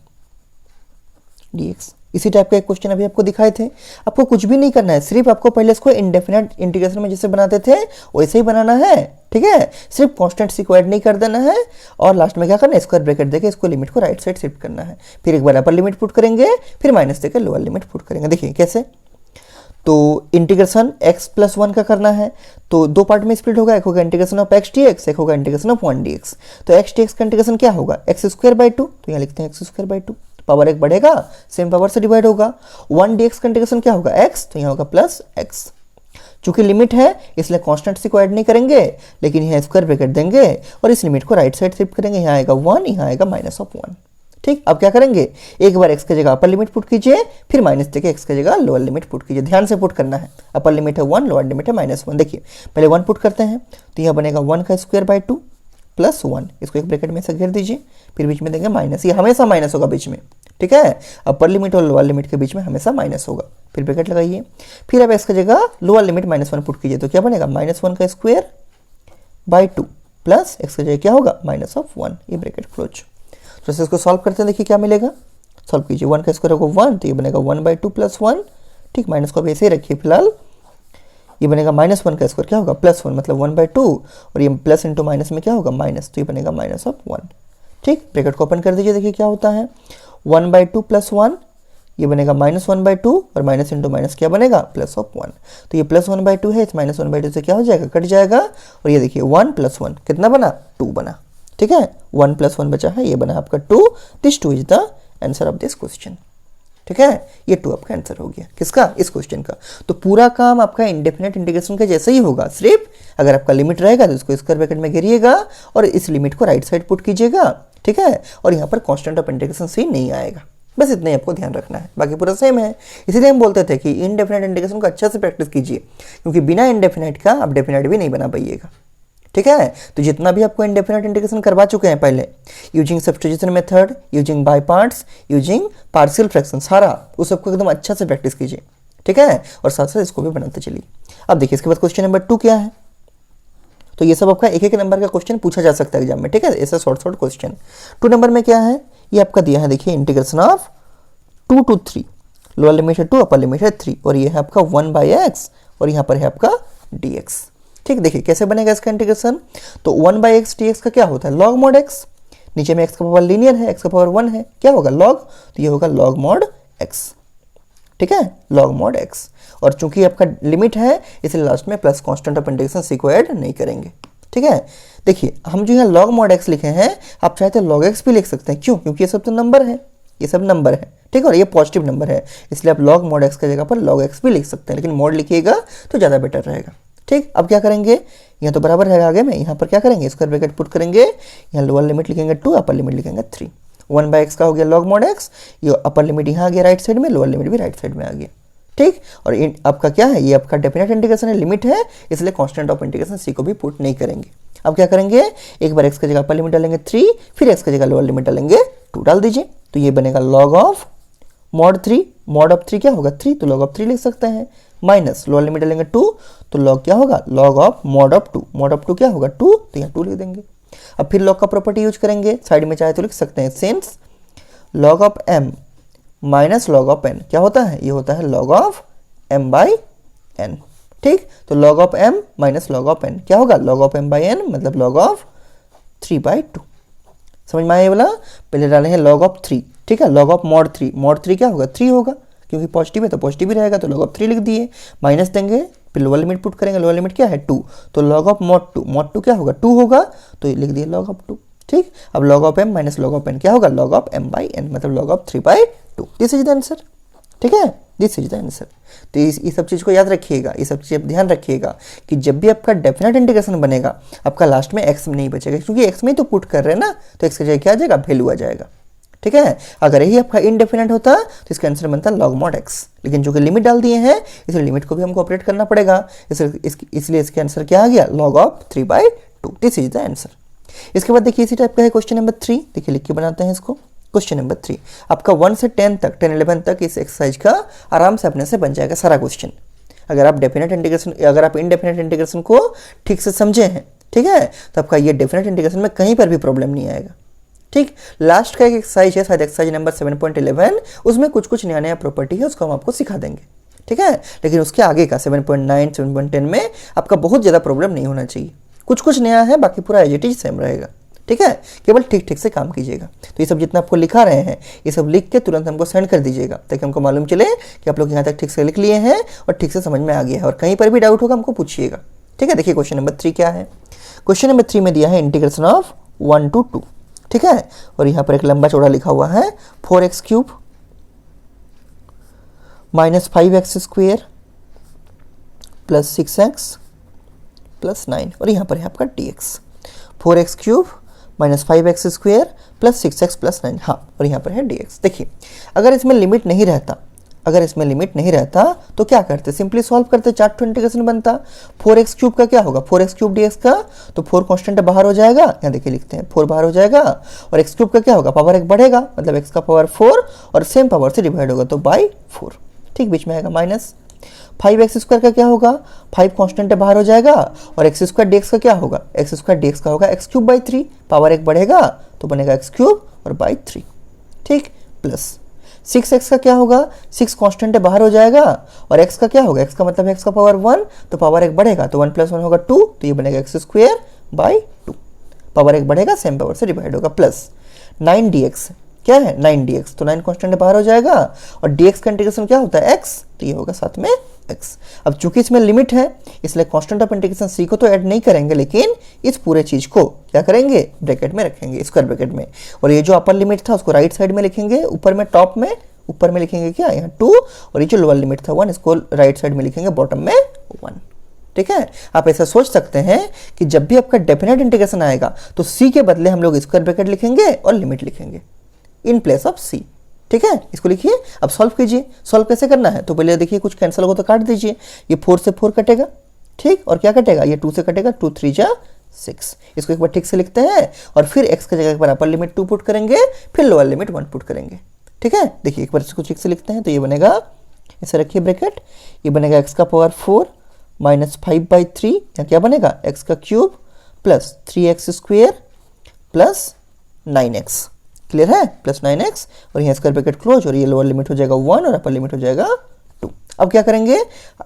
dx। इसी टाइप का एक क्वेश्चन अभी आपको दिखाए थे। आपको कुछ भी नहीं करना है, सिर्फ आपको पहले इसको इंडेफिनेट इंटीग्रेशन में जैसे बनाते थे वैसे ही बनाना है। ठीक है, सिर्फ कांस्टेंट को ऐड नहीं कर देना है और लास्ट में क्या करना है, स्क्वायर ब्रैकेट देके इसको लिमिट को राइट साइड शिफ्ट करना है। फिर एक बार अपर लिमिट पुट करेंगे, फिर माइनस देकर लोअर लिमिट पुट करेंगे। देखिए कैसे, तो इंटीग्रेशन x+1 का करना है तो 2 पार्ट में स्प्लिट होगा, एक होगा इंटीग्रेशन ऑफ x dx, एक होगा इंटीग्रेशन ऑफ 1 dx। तो x dx का इंटीग्रेशन क्या होगा? x²/2, तो यहाँ लिखते हैं x²/2, पावर 1 बढ़ेगा, सेम पावर से डिवाइड होगा। 1 dx का इंटीग्रेशन क्या होगा? x, तो यहाँ होगा +x। चूंकि लिमिट है इसलिए कांस्टेंट को ऐड नहीं करेंगे, लेकिन यहाँ स्क्वायर ब्रैकेट देंगे और इस लिमिट को राइट साइड शिफ्ट करेंगे। यहाँ आएगा 1, यहाँ आएगा -1। ठीक, अब क्या करेंगे, एक बार x की जगह अपर लिमिट पुट कीजिए, फिर माइनस देके x की जगह लोअर लिमिट पुट कीजिए। ध्यान से पुट करना है, अपर लिमिट है 1, लोअर लिमिट है -1। देखिए पहले 1 पुट करते हैं तो यह बनेगा 1 का स्क्वायर/2 +1, इसको एक ब्रैकेट में से घेर दीजिए, फिर बीच में देंगे माइनस, ये हमेशा माइनस होगा बीच में। ठीक है, अपर लिमिट और लोअर लिमिट के बीच में हमेशा माइनस होगा, फिर ब्रैकेट लगाइए। फिर अब x की जगह लोअर लिमिट -1 पुट कीजिए तो क्या बनेगा, -1 का स्क्वायर/2 प्लस x की जगह क्या होगा, -1, ये ब्रैकेट क्लोज। तो इसको सॉल्व करते हैं, देखिए क्या मिलेगा, सॉल्व कीजिए। 1 का स्क्वायर होगा 1, तो ये बनेगा 1/2 +1। ठीक, माइनस को अभी ऐसे ही रखिए फिलहाल, ये बनेगा -1 का स्क्वायर क्या होगा, +1, मतलब 1/2, और ये प्लस इंटू माइनस में क्या होगा, माइनस, तो ये बनेगा -1। ठीक, ब्रैकेट को ओपन कर दीजिए, देखिए क्या होता है, 1/2 +1, ये बनेगा -1/2 और माइनस इंटू माइनस क्या बनेगा, +1। तो ये +1/2 है, इस -1/2 से क्या हो जाएगा, कट जाएगा, और ये देखिए 1 + 1 कितना बना, 2 बना। ठीक है, 1 + 1 बचा है, ये बना आपका 2। This 2 is the answer of this question. ठीक है, ये 2 आपका आंसर हो गया, किसका, इस क्वेश्चन का। तो पूरा काम आपका इंडेफिनेट इंटीग्रेशन का जैसा ही होगा, सिर्फ अगर आपका लिमिट रहेगा तो इसको स्क्वायर ब्रैकेट में घेरिएगा और इस लिमिट को राइट साइड पुट कीजिएगा। ठीक है, और यहाँ पर कांस्टेंट ऑफ इंटीग्रेशन से नहीं आएगा, बस इतना ही आपको ध्यान रखना है, बाकी पूरा सेम है। इसीलिए हम बोलते थे कि इनडेफिनेट इंटीग्रेशन को अच्छा से प्रैक्टिस कीजिए, क्योंकि बिना इनडेफिनेट का आप डेफिनेट भी नहीं बना पाइएगा। ठीक है, तो जितना भी आपको इंडेफिनेट इंटीग्रेशन करवा चुके हैं पहले, using substitution method, using by parts, using partial fraction, सारा उस सबको एकदम अच्छा से प्रैक्टिस कीजिए। ठीक है, और साथ साथ इसको भी बनाते चलिए। अब देखिए इसके बाद क्वेश्चन नंबर 2 क्या है, तो ये सब आपका एक एक नंबर का क्वेश्चन पूछा जा सकता है एग्जाम में। ठीक है, ऐसा शॉर्ट क्वेश्चन। 2 नंबर में क्या है, ये आपका दिया है, देखिए integration of 2 to 3, lower limit है 2, अपर लिमिट है 3, और ये है आपका 1/x और यहाँ पर है आपका dx। ठीक, देखिए कैसे बनेगा इसका इंटीग्रेशन, तो 1/x dx का क्या होता है, log mod x, नीचे में x का पावर लीनियर है, x का पावर 1 है, क्या होगा log, तो ये होगा log mod x। ठीक है, log mod x, और चूंकि आपका लिमिट है इसलिए लास्ट में प्लस कांस्टेंट ऑफ इंटीग्रेशन सी को ऐड नहीं करेंगे। ठीक है, देखिए हम जो है log mod x लिखे हैं, आप चाहे तो log x भी लिख सकते हैं, क्यों, क्योंकि ये सब तो नंबर है, ये सब नंबर है। ठीक है, और ये पॉजिटिव नंबर है, इसलिए आप log mod x की जगह पर log x भी लिख सकते हैं, लेकिन mod लिखिएगा तो ज़्यादा बेटर रहेगा। ठीक, अब क्या करेंगे, यहाँ तो बराबर रहेगा, आगे में यहाँ पर क्या करेंगे, स्क्वायर ब्रैकेट पुट करेंगे, यहाँ लोअर लिमिट लिखेंगे 2, अपर लिमिट लिखेंगे 3। 1/x का हो गया log mod x, ये अपर लिमिट यहाँ आ गया राइट साइड में, लोअर लिमिट भी राइट साइड में आ गया। ठीक, और आपका क्या है, ये आपका डेफिनेट इंटीग्रेशन है, लिमिट है, इसलिए कांस्टेंट ऑफ इंटीग्रेशन सी को भी पुट नहीं करेंगे। अब क्या करेंगे, एक बार x की जगह अपर लिमिट डालेंगे 3, फिर x की जगह लोअर लिमिट डालेंगे 2 डाल दीजिए, तो ये बनेगा log of mod 3, mod of 3 क्या होगा 3, तो log ऑफ 3 लिख सकते हैं, माइनस लोअर लिमिट डालेंगे 2, तो log क्या होगा, log of mod of 2, mod of 2 क्या होगा 2, तो यहाँ 2 लिख देंगे। अब फिर log का प्रॉपर्टी यूज करेंगे, साइड में चाहे तो लिख सकते हैं, since log of m minus log of n क्या होता है, ये होता है log ऑफ m/n। ठीक, तो log of m minus log of n क्या होगा, log ऑफ m/n मतलब log ऑफ 3/2। समझ में आया ये वाला, पहले डालेंगे log ऑफ 3, ठीक है। log ऑफ mod 3 क्या होगा 3 होगा, क्योंकि पॉजिटिव है तो पॉजिटिव ही रहेगा, तो log ऑफ 3 लिख दिए, माइनस देंगे, फिर लोअर लिमिट पुट करेंगे, लोअर लिमिट क्या है 2, तो log ऑफ mod 2 क्या होगा 2 होगा, तो ये लिख दिए log ऑफ 2। ठीक, अब log of m minus log of n क्या होगा log ऑफ m/n, मतलब log of 3/2। This is the answer. ठीक है, दिस इज द आंसर। तो ये सब चीज़ को याद रखिएगा, ये सब चीज़ ध्यान रखिएगा कि जब भी आपका डेफिनेट इंटीग्रेशन बनेगा आपका लास्ट में x नहीं बचेगा, क्योंकि x में ही तो पुट कर रहे हैं ना, तो x की जगह क्या आ जाएगा वैल्यू आ जाएगा। ठीक है, अगर यही आपका इनडेफिनेट होता तो इसका आंसर बनता log mod x, लेकिन जो कि लिमिट डाल दिए हैं इसलिए लिमिट को भी हमको ऑपरेट करना पड़ेगा, इसलिए इसके आंसर क्या आ गया log of 3/2। This is the answer. इसके बाद देखिए इसी टाइप का है क्वेश्चन नंबर 3, देखिए लिख के बनाते हैं इसको। क्वेश्चन नंबर 3 आपका 1 से 10 तक 10-11 तक इस एक्सरसाइज का आराम से अपने से बन जाएगा सारा क्वेश्चन, अगर आप इनडेफिनेट इंटीग्रेशन को ठीक से समझे हैं। ठीक है, तो आपका ये डेफिनेट इंटीग्रेशन में कहीं पर भी प्रॉब्लम नहीं आएगा। ठीक, लास्ट का एक एक्सरसाइज है, शायद एक्सरसाइज नंबर 7.11, उसमें कुछ नया नया प्रॉपर्टी है, उसको हम आपको सिखा देंगे। ठीक है, लेकिन उसके आगे का 7.9 7.10 में आपका बहुत ज़्यादा प्रॉब्लम नहीं होना चाहिए, कुछ नया है, बाकी पूरा एज इट इज सेम रहेगा। ठीक है, केवल ठीक से काम कीजिएगा। तो ये सब जितना आपको लिखा रहे हैं ये सब लिख के तुरंत हमको सेंड कर दीजिएगा, ताकि हमको मालूम चले कि आप लोग यहाँ तक ठीक से लिख लिए हैं और ठीक से समझ में आ गया है, और कहीं पर भी डाउट होगा हमको पूछिएगा। ठीक है, देखिए क्वेश्चन नंबर 3 क्या है। क्वेश्चन नंबर 3 में दिया है इंटीग्रेशन ऑफ 1 to 2। ठीक है, और यहाँ पर एक लंबा चौड़ा लिखा हुआ है 4x³ minus 5x² plus 6x plus 9, और यहाँ पर है आपका dx। 4x³ minus 5x² plus 6x plus 9, हाँ, और यहाँ पर है dx। देखिए अगर इसमें लिमिट नहीं रहता तो क्या करते, सिंपली सॉल्व करते, चार्ट टू इंटीग्रेशन बनता। 4x³ का क्या होगा 4x³ dx का, तो 4 कांस्टेंट बाहर हो जाएगा, यहाँ देखिए लिखते हैं 4 बाहर हो जाएगा, और x³ का क्या होगा पावर 1 बढ़ेगा, मतलब x का पावर 4 और सेम पावर से डिवाइड होगा तो बाई 4। ठीक, बीच में आएगा माइनस। 5x² का क्या होगा, 5 कांस्टेंट बाहर हो जाएगा, और x² dx का क्या होगा, x² dx का होगा x³/3, पावर 1 बढ़ेगा तो बनेगा x³ और बाई 3। ठीक, प्लस 6x का क्या होगा, 6 कांस्टेंट बाहर हो जाएगा, और x का क्या होगा, x का मतलब x का पावर 1, तो पावर 1 बढ़ेगा तो 1 + 1 होगा 2, तो ये बनेगा x²/2, पावर 1 बढ़ेगा सेम पावर से डिवाइड होगा, प्लस 9dx क्या है 9dx, तो 9 कांस्टेंट बाहर हो जाएगा, और dx का इंटीग्रेशन क्या होता है x, तो ये होगा साथ में x। अब चूंकि इसमें लिमिट है इसलिए कांस्टेंट ऑफ इंटीग्रेशन c को तो ऐड नहीं करेंगे, लेकिन इस पूरे चीज को क्या करेंगे ब्रैकेट में रखेंगे, स्क्वायर ब्रैकेट में, और ये जो अपर लिमिट था उसको राइट साइड में लिखेंगे, ऊपर में टॉप में ऊपर में लिखेंगे क्या यहाँ 2, और ये जो लोअर लिमिट था 1 इसको राइट साइड में लिखेंगे, बॉटम में 1। ठीक है, आप ऐसा सोच सकते हैं कि जब भी आपका डेफिनेट इंटीग्रेशन आएगा तो c के बदले हम लोग स्क्वायर ब्रैकेट लिखेंगे और लिमिट लिखेंगे इन प्लेस ऑफ c। ठीक है, इसको लिखिए, अब सॉल्व कीजिए। सॉल्व कैसे करना है, तो पहले देखिए कुछ कैंसिल होगा तो काट दीजिए, ये 4 से 4 कटेगा, ठीक, और क्या कटेगा, ये 2 से कटेगा, 2 3 जा 6। इसको एक बार ठीक से लिखते हैं, और फिर x की जगह एक बार अपर लिमिट 2 पुट करेंगे, फिर लोअर लिमिट 1 पुट करेंगे। ठीक है, देखिए एक बार इसको ठीक से लिखते हैं, तो ये बनेगा, ऐसे रखिए ब्रैकेट, ये बनेगा x का पावर 4 माइनस 5/3, यहाँ क्या बनेगा x का cube plus 3x² plus 9x, clear है, प्लस 9x, और यहाँ स्क्वायर ब्रैकेट क्लोज, और ये लोअर लिमिट हो जाएगा 1 और अपर लिमिट हो जाएगा 2। अब क्या करेंगे,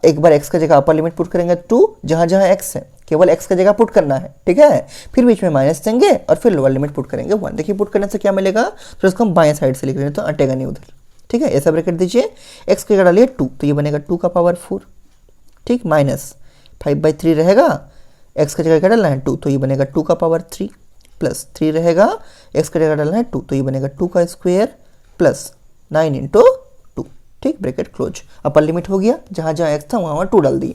एक बार x का जगह अपर लिमिट पुट करेंगे 2, जहाँ जहाँ x है केवल x का जगह पुट करना है। ठीक है, फिर बीच में माइनस देंगे और फिर लोअर लिमिट पुट करेंगे 1। देखिए पुट करने से क्या मिलेगा, तो इसको हम बाएं साइड से लिख रहे हैं तो अटेगा नहीं उधर। ठीक है, ऐसा ब्रैकेट दीजिए, x की जगह डालिए 2, तो ये बनेगा 2 का पावर 4, ठीक, माइनस 5/3 रहेगा, x का जगह क्या डालना है 2, तो ये बनेगा 2 का पावर 3, प्लस 3 रहेगा, x का जगह डालना है 2, तो ये बनेगा 2 का स्क्वायर प्लस 9 × 2। ठीक, ब्रैकेट क्लोज। अपर लिमिट हो गया, जहाँ जहाँ x था वहाँ 2 डाल दिए,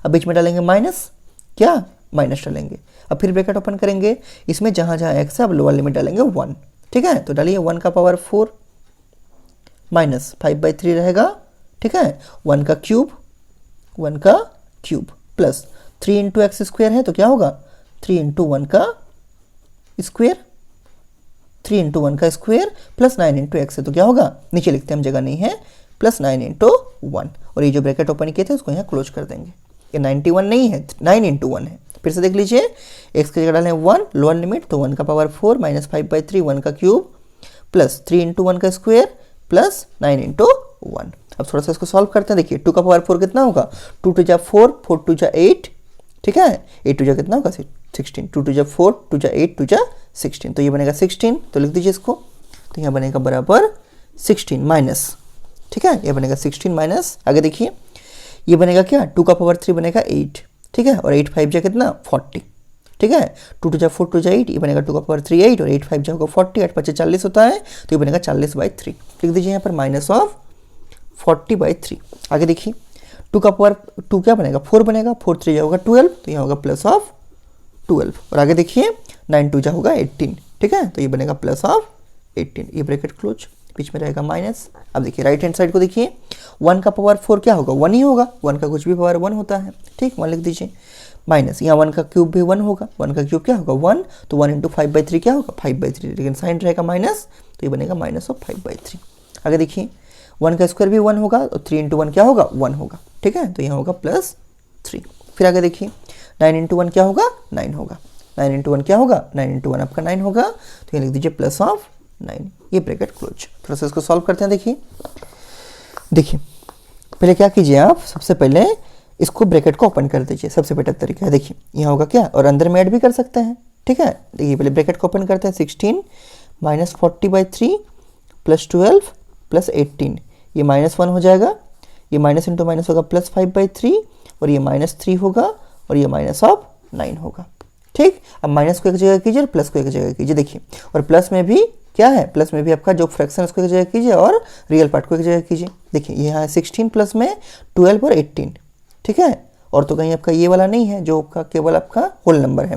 अब बीच में डालेंगे माइनस, क्या माइनस डालेंगे, अब फिर ब्रैकेट ओपन करेंगे, इसमें जहाँ जहाँ x है अब लोअर लिमिट डालेंगे 1। ठीक है, तो डालिए 1 का पावर 4 माइनस 5/3 रहेगा, ठीक है, 1 का क्यूब प्लस 3 × x² है तो क्या होगा 3 × 1 का स्क्वायर, 3 × 1 का स्क्वायर प्लस 9 × x है तो क्या होगा, नीचे लिखते हैं हम जगह नहीं है, प्लस 9 × 1, और ये जो ब्रैकेट ओपन किए थे उसको यहाँ क्लोज कर देंगे। ये 91 नहीं है, 9 × 1 है। फिर से देख लीजिए, x की जगह डालें 1, लोअर लिमिट, तो 1 का पावर 4 माइनस 5/3, 1 का क्यूब प्लस 3 × 1 का स्क्वायर प्लस 9 × 1। अब थोड़ा सा इसको सॉल्व करते हैं। देखिए 2 का पावर 4 कितना होगा, 2 × 2 = 4, 4 × 2 = 8, ठीक है, 8 × 2 कितना होगा 16, 2 × 2 = 4, 2 × 8, 2 × 16, तो ये बनेगा 16, तो लिख दीजिए इसको, तो यहाँ बनेगा बराबर 16 माइनस, ठीक है, ये बनेगा 16 माइनस, आगे देखिए ये बनेगा क्या, 2 का पावर 3 बनेगा 8, ठीक है, और 8 5 जा कितना 40, ठीक है, 2 2 जा 4 2 जा 8, ये बनेगा 2 का पावर 3 8 और 8 5 जा होगा 40, 8 5 40 होता है, तो ये बनेगा 40/3, लिख दीजिए यहाँ पर माइनस ऑफ 40/3। आगे देखिए 2 का पावर 2 क्या बनेगा 4 बनेगा, 4 3 जा होगा 12, तो यहाँ होगा प्लस ऑफ 12, और आगे देखिए 9 2 जा होगा 18, ठीक है, तो ये बनेगा प्लस ऑफ 18, ये ब्रैकेट क्लोज, बीच में रहेगा माइनस। अब देखिए राइट हैंड साइड को देखिए, 1 का पावर 4 क्या होगा 1 ही होगा, 1 का कुछ भी पावर 1 होता है, ठीक, 1 लिख दीजिए, माइनस यहाँ 1 का क्यूब भी 1 होगा, 1 का क्यूब क्या होगा 1, तो 1 × 5/3 क्या होगा 5/3, लेकिन साइन रहेगा माइनस, तो ये बनेगा माइनस ऑफ 5/3। आगे देखिए 1 का स्क्वायर भी 1 होगा, और 3 × 1 क्या होगा 1 होगा, ठीक है, तो यहाँ होगा +3। फिर आगे देखिए 9 × 1 क्या होगा 9 होगा, 9 × 1 क्या होगा 9 × 1 आपका 9 होगा, तो ये लिख दीजिए प्लस ऑफ 9, ये ब्रैकेट क्लोज। थोड़ा सा इसको सॉल्व करते हैं। देखिए पहले क्या कीजिए आप, सबसे पहले इसको ब्रैकेट को ओपन कर दीजिए, सबसे बेटर तरीका है। देखिए यहाँ होगा क्या, और अंदर में ऐड भी कर सकते हैं, ठीक है। देखिए पहले ब्रैकेट को ओपन करते हैं, 16 माइनस 40/3 प्लस 12 प्लस 18, ये -1 हो जाएगा, ये माइनस इंटू माइनस होगा +5/3, और ये -3 होगा, और ये -9 होगा, ठीक। अब माइनस को एक जगह कीजिए और प्लस को एक जगह कीजिए, देखिए, और प्लस में भी क्या है, प्लस में भी आपका जो फ्रैक्शन उसको एक जगह कीजिए और रियल पार्ट को एक जगह कीजिए। देखिए यहाँ है 16 प्लस में 12 और 18, ठीक है, और तो कहीं आपका ये वाला नहीं है जो आपका केवल आपका होल नंबर है,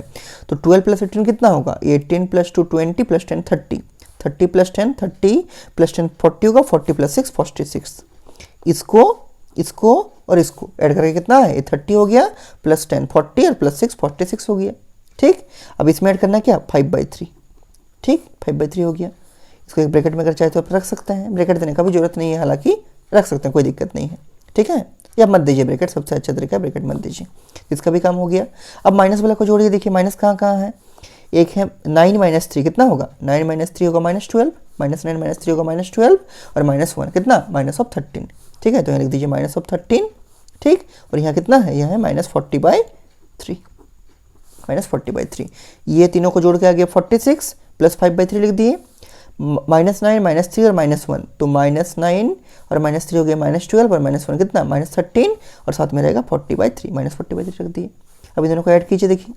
तो 12 प्लस 18 कितना होगा, 18 प्लस 2 20 प्लस 10 30, 30 प्लस 10 30 प्लस 10 40 होगा, 40 प्लस 6 46, इसको और इसको ऐड करके कितना है, ये 30 हो गया, प्लस 10 40 और प्लस 6 46 हो गया, ठीक। अब इसमें ऐड करना है क्या 5/3, ठीक, 5/3 हो गया। इसको एक ब्रैकेट में अगर चाहे तो आप रख सकते हैं, ब्रैकेट देने का भी जरूरत नहीं है, हालांकि रख सकते हैं, कोई दिक्कत नहीं है, ठीक है, या मत दीजिए ब्रैकेट, सबसे अच्छा तरीका है ब्रैकेट मत दीजिए, इसका भी काम हो गया। अब माइनस वाला को जोड़िए, देखिए माइनस कहाँ कहाँ है, एक है 9 - 3 कितना होगा, 9 - 3 होगा -12, -9 - 3 होगा -12, और -1 कितना -13, ठीक है, तो यहाँ लिख दीजिए -13, ठीक, और यहाँ कितना है, यहाँ है -40/3, -40/3, ये तीनों को जोड़ के आ गया 46 प्लस 5/3 लिख दिए, -9 -3 और -1, तो -9 और -3 हो गया -12, और -1 कितना -13, और साथ में रहेगा 40/3, -40/3 रख दिए। अब इन दोनों को ऐड कीजिए, देखिए,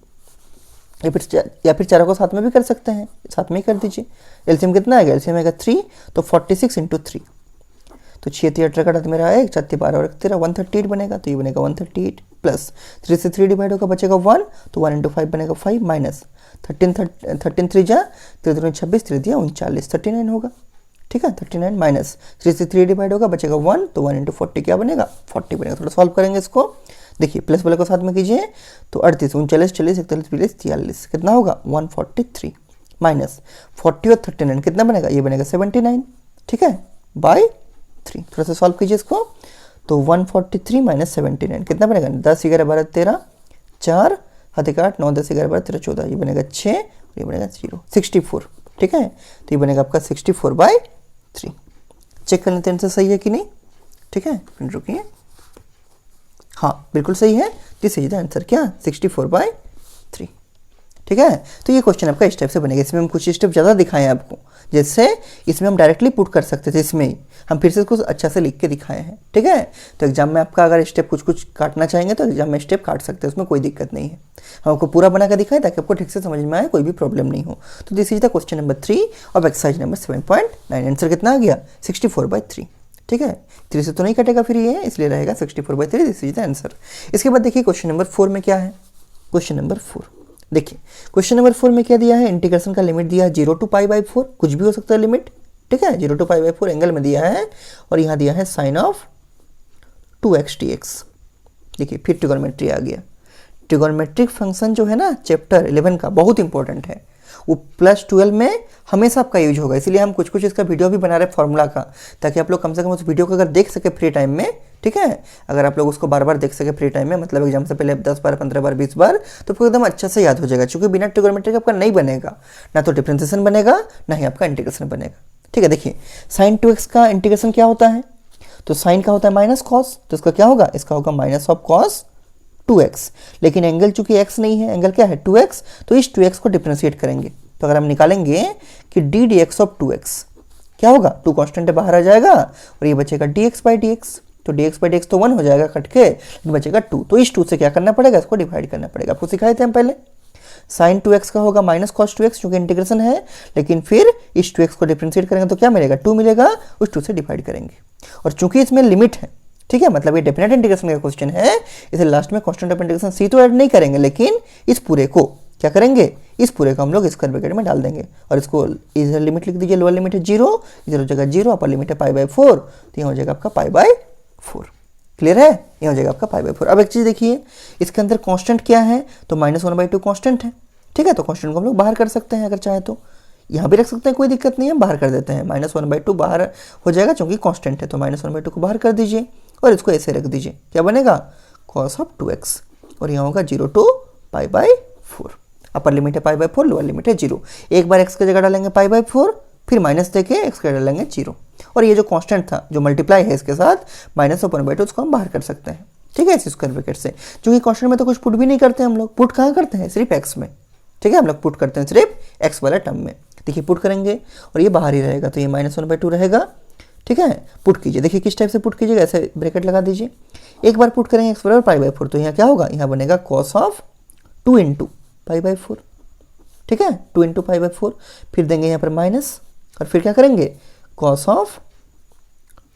या फिर चारों को साथ में भी कर सकते हैं, साथ में ही कर दीजिए। एलसीएम कितना आएगा, एलसीएम आएगा 3, तो 46 × 3, तो 6 3 18 का मेरा है 4 13 और 13 138 बनेगा, तो ये बनेगा 138, प्लस 3 से 3 डिवाइड होगा, बचेगा 1, तो 1 × 5 बनेगा 5, माइनस 13 3 जा 3 26 3 दिया 39, 39 होगा, ठीक है, 39 माइनस 3 से 3 डिवाइड होगा, बचेगा 1, तो 1 × 40 क्या बनेगा 40 बनेगा। थोड़ा सॉल्व करेंगे इसको, देखिए प्लस वाले को साथ में कीजिए, तो 38 39 40 41 42 43 कितना होगा 143, माइनस 40 और 39 कितना बनेगा, ये बनेगा 79, ठीक है, बाय 3। थोड़ा सा सॉल्व कीजिए इसको, तो 143 माइनस 79 कितना बनेगा, 10 11 12 13 4 हाथ 8 9 10 11 12 13 14, ये बनेगा 6, और ये बनेगा 0 64, ठीक है, तो ये बनेगा आपका 64/3। चेक कर लेते हैं इनसे सही है कि नहीं, ठीक है, रुकिए, हाँ बिल्कुल सही है, दिस इज द आंसर, क्या 64/3, ठीक है। तो ये क्वेश्चन आपका इस टाइप से बनेगा, इसमें हम कुछ स्टेप ज़्यादा दिखाए हैं आपको, जैसे इसमें हम डायरेक्टली पुट कर सकते थे, इसमें ही हम फिर से इसको अच्छा से लिख के दिखाए हैं, ठीक है। तो एग्जाम में आपका अगर स्टेप कुछ काटना चाहेंगे तो एग्जाम में स्टेप काट सकते हैं, उसमें कोई दिक्कत नहीं है, हम आपको पूरा बना कर दिखाएं ताकि आपको ठीक से समझ में आए, कोई भी प्रॉब्लम नहीं हो। तो this is the question number 3 of exercise number 7.9, answer कितना आ गया 64/3, ठीक है, 3 से तो नहीं कटेगा फिर ये, इसलिए रहेगा 64/3, दिस इज द आंसर। इसके बाद देखिए क्वेश्चन नंबर 4 में क्या है, क्वेश्चन नंबर 4 देखिए, क्वेश्चन नंबर 4 में क्या दिया है, इंटीग्रेशन का लिमिट दिया है 0 to π/4, कुछ भी हो सकता है लिमिट, ठीक है, 0 to π/4 एंगल में दिया है, और यहाँ दिया है साइन ऑफ 2x dx। देखिए फिर ट्रिगोनोमेट्री आ गया, ट्रिगोनोमेट्रिक फंक्शन जो है ना चैप्टर 11 का बहुत इंपॉर्टेंट है, वो +12 में हमेशा आपका यूज होगा, इसलिए हम कुछ इसका वीडियो भी बना रहे हैं फॉर्मूला का, ताकि आप लोग कम से कम उस वीडियो को अगर देख सके फ्री टाइम में, ठीक है, अगर आप लोग उसको बार बार देख सके फ्री टाइम में, मतलब एग्जाम से पहले 10 बार 15 बार 20 बार, तो फिर एकदम अच्छा से याद हो जाएगा, क्योंकि बिना ट्रिगोनोमेट्री आपका नहीं बनेगा, ना तो डिफरेंशिएशन बनेगा ना ही आपका इंटीग्रेशन बनेगा, ठीक है। देखिए साइन 2x का इंटीग्रेशन क्या होता है, तो साइन का होता है माइनस कॉस, तो इसका क्या होगा, इसका होगा माइनस ऑफ कॉस 2x, लेकिन एंगल चूंकि x नहीं है, एंगल क्या है 2x, तो इस 2x को डिफरेंशिएट करेंगे, तो अगर हम निकालेंगे कि d dx ऑफ 2x क्या होगा, टू कांस्टेंट है बाहर आ जाएगा और ये बचेगा dx बाई dx। तो dx बाई dx तो 1 हो जाएगा कट के, लेकिन बचेगा 2। तो इस 2 से क्या करना पड़ेगा, इसको डिवाइड करना पड़ेगा। आपको सिखाए थे हम पहले। साइन 2x का होगा माइनस कॉस 2x, क्योंकि इंटीग्रेशन है, लेकिन फिर इस 2x को डिफरेंशिएट करेंगे तो क्या मिलेगा, 2 मिलेगा, उस 2 से डिवाइड करेंगे। और चूंकि इसमें लिमिट है, ठीक है, मतलब ये डेफिनेट इंटीग्रेशन का क्वेश्चन है, इसे लास्ट में कांस्टेंट ऑफ इंटीग्रेशन c तो ऐड नहीं करेंगे, लेकिन इस पूरे को क्या करेंगे, इस पूरे को हम लोग स्क्वायर ब्रैकेट में डाल देंगे और इसको इधर लिमिट लिख दीजिए, लोअर लिमिट है 0, इधर हो जाएगा 0, अपर लिमिट है π/4, तो यहाँ हो जाएगा आपका π/4। क्लियर है, ये हो जाएगा आपका π/4। अब एक चीज देखिए, इसके अंदर कांस्टेंट क्या है, तो -1/2 कांस्टेंट है, ठीक है, तो कांस्टेंट को हम लोग बाहर कर सकते हैं अगर चाहे तो, यहाँ भी रख सकते हैं, कोई दिक्कत नहीं है, बाहर कर देते हैं। -1/2 बाहर हो जाएगा क्योंकि कांस्टेंट है, तो -1/2 को बाहर कर दीजिए और इसको ऐसे रख दीजिए, क्या बनेगा, cos ऑफ 2x, और यहाँ होगा 0 to π/4। अपर लिमिट है π/4, लोअर लिमिट है 0। एक बार x की जगह डालेंगे π/4, फिर माइनस देके x की जगह डालेंगे 0, और ये जो कांस्टेंट था जो मल्टीप्लाई है इसके साथ -1/2, उसको हम बाहर कर सकते हैं, ठीक है, इस स्क्वायर ब्रैकेट से। क्योंकि कांस्टेंट में तो कुछ पुट भी नहीं करते हम लोग, पुट कहाँ करते हैं, सिर्फ x में, ठीक है, हम लोग पुट करते हैं सिर्फ x वाला टर्म में। देखिए पुट करेंगे और ये बाहर ही रहेगा, तो ये -1/2 रहेगा, ठीक है। पुट कीजिए, देखिए किस टाइप से पुट कीजिएगा, ऐसे ब्रैकेट लगा दीजिए। एक बार पुट करेंगे x बराबर π/4, तो यहाँ क्या होगा, यहाँ बनेगा cos ऑफ 2 × π/4, ठीक है, 2 × π/4, फिर देंगे यहाँ पर माइनस, और फिर क्या करेंगे, cos ऑफ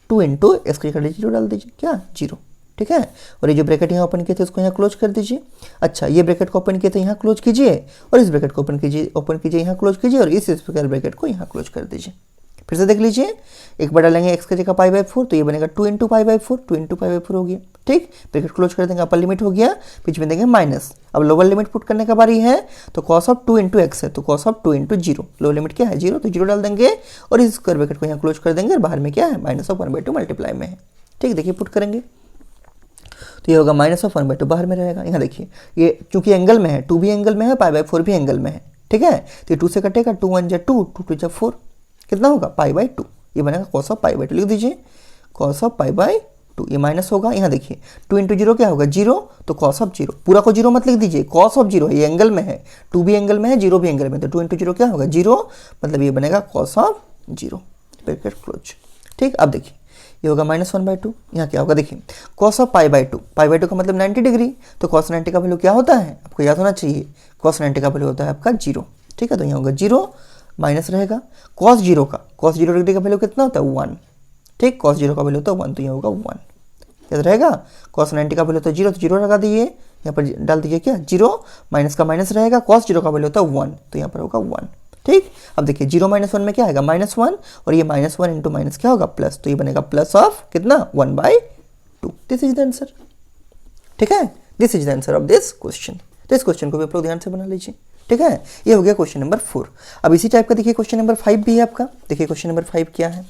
2 × x की जगह 0 डाल दीजिए, क्या 0, ठीक है। और ये जो ब्रैकेट यहाँ ओपन किए थे उसको यहाँ क्लोज कर दीजिए। अच्छा, ये ब्रैकेट को ओपन किए थे यहाँ क्लोज कीजिए, और इस ब्रैकेट को ओपन कीजिए यहाँ क्लोज कीजिए, और इस स्क्वायर ब्रैकेट को यहाँ क्लोज कर दीजिए। फिर से देख लीजिए, एक बार डालेंगे x की जगह π/4, तो ये बनेगा 2 × π/4, 2 × π/4 हो गया, ठीक। ब्रैकेट क्लोज कर देंगे, अपर लिमिट हो गया, बीच में देंगे माइनस। अब लोअर लिमिट पुट करने का बारी है, तो cos ऑफ 2 × x है, तो cos ऑफ 2 × 0, लोअर लिमिट क्या है 0, तो 0 डाल देंगे, और इस स्क्वायर ब्रैकेट को यहाँ क्लोज कर देंगे, और बाहर में क्या है, -1/2 मल्टीप्लाई में है, ठीक। देखिए पुट करेंगे तो ये होगा -1/2 बाहर में रहेगा। यहाँ देखिए, ये चूंकि एंगल में है, 2 भी एंगल में है, π/4 भी एंगल में है, ठीक है, तो ये 2 से कटेगा, 2 1 × 2, 2 2 × 4, कितना होगा π/2, ये बनेगा cos ऑफ π/2, लिख दीजिए cos ऑफ π/2, ये माइनस होगा। यहाँ देखिए 2 × 0 क्या होगा 0, तो cos ऑफ 0, पूरा को 0 मत लिख दीजिए, cos ऑफ 0 है, ये एंगल में है, 2 भी एंगल में है, 0 भी एंगल में, तो 2 × 0 क्या होगा 0, मतलब ये बनेगा cos ऑफ 0, ब्रैकेट क्लोज, ठीक। अब देखिए ये होगा -1/2, यहाँ क्या होगा, देखिए cos ऑफ π/2 का मतलब 90 डिग्री, तो cos 90 का वैल्यू क्या होता है, आपको याद होना चाहिए, cos 90 का वैल्यू होता है आपका 0, ठीक है, तो यहाँ होगा 0, माइनस रहेगा cos 0 डिग्री का वैल्यू कितना होता है 1, ठीक, cos 0 का वैल्यू होता है 1, तो यहाँ होगा 1, याद रहेगा। cos 90 का वैल्यू होता है 0, तो 0 लगा दीजिए, यहाँ पर डाल दीजिए क्या 0, माइनस का माइनस रहेगा, cos 0 का वैल्यू होता है 1, तो यहाँ पर होगा 1, ठीक। अब देखिए 0 - 1 में क्या आएगा -1, और ये -1 × माइनस क्या होगा प्लस, तो ये बनेगा प्लस ऑफ कितना 1/2, दिस इज द आंसर, ठीक है, this is the answer of this question. तो इस क्वेश्चन को भी आप लोग ध्यान से बना लीजिए, ठीक है। ये हो गया क्वेश्चन नंबर 4। अब इसी टाइप का देखिए क्वेश्चन नंबर 5 भी है आपका। देखिए क्वेश्चन नंबर 5 क्या है,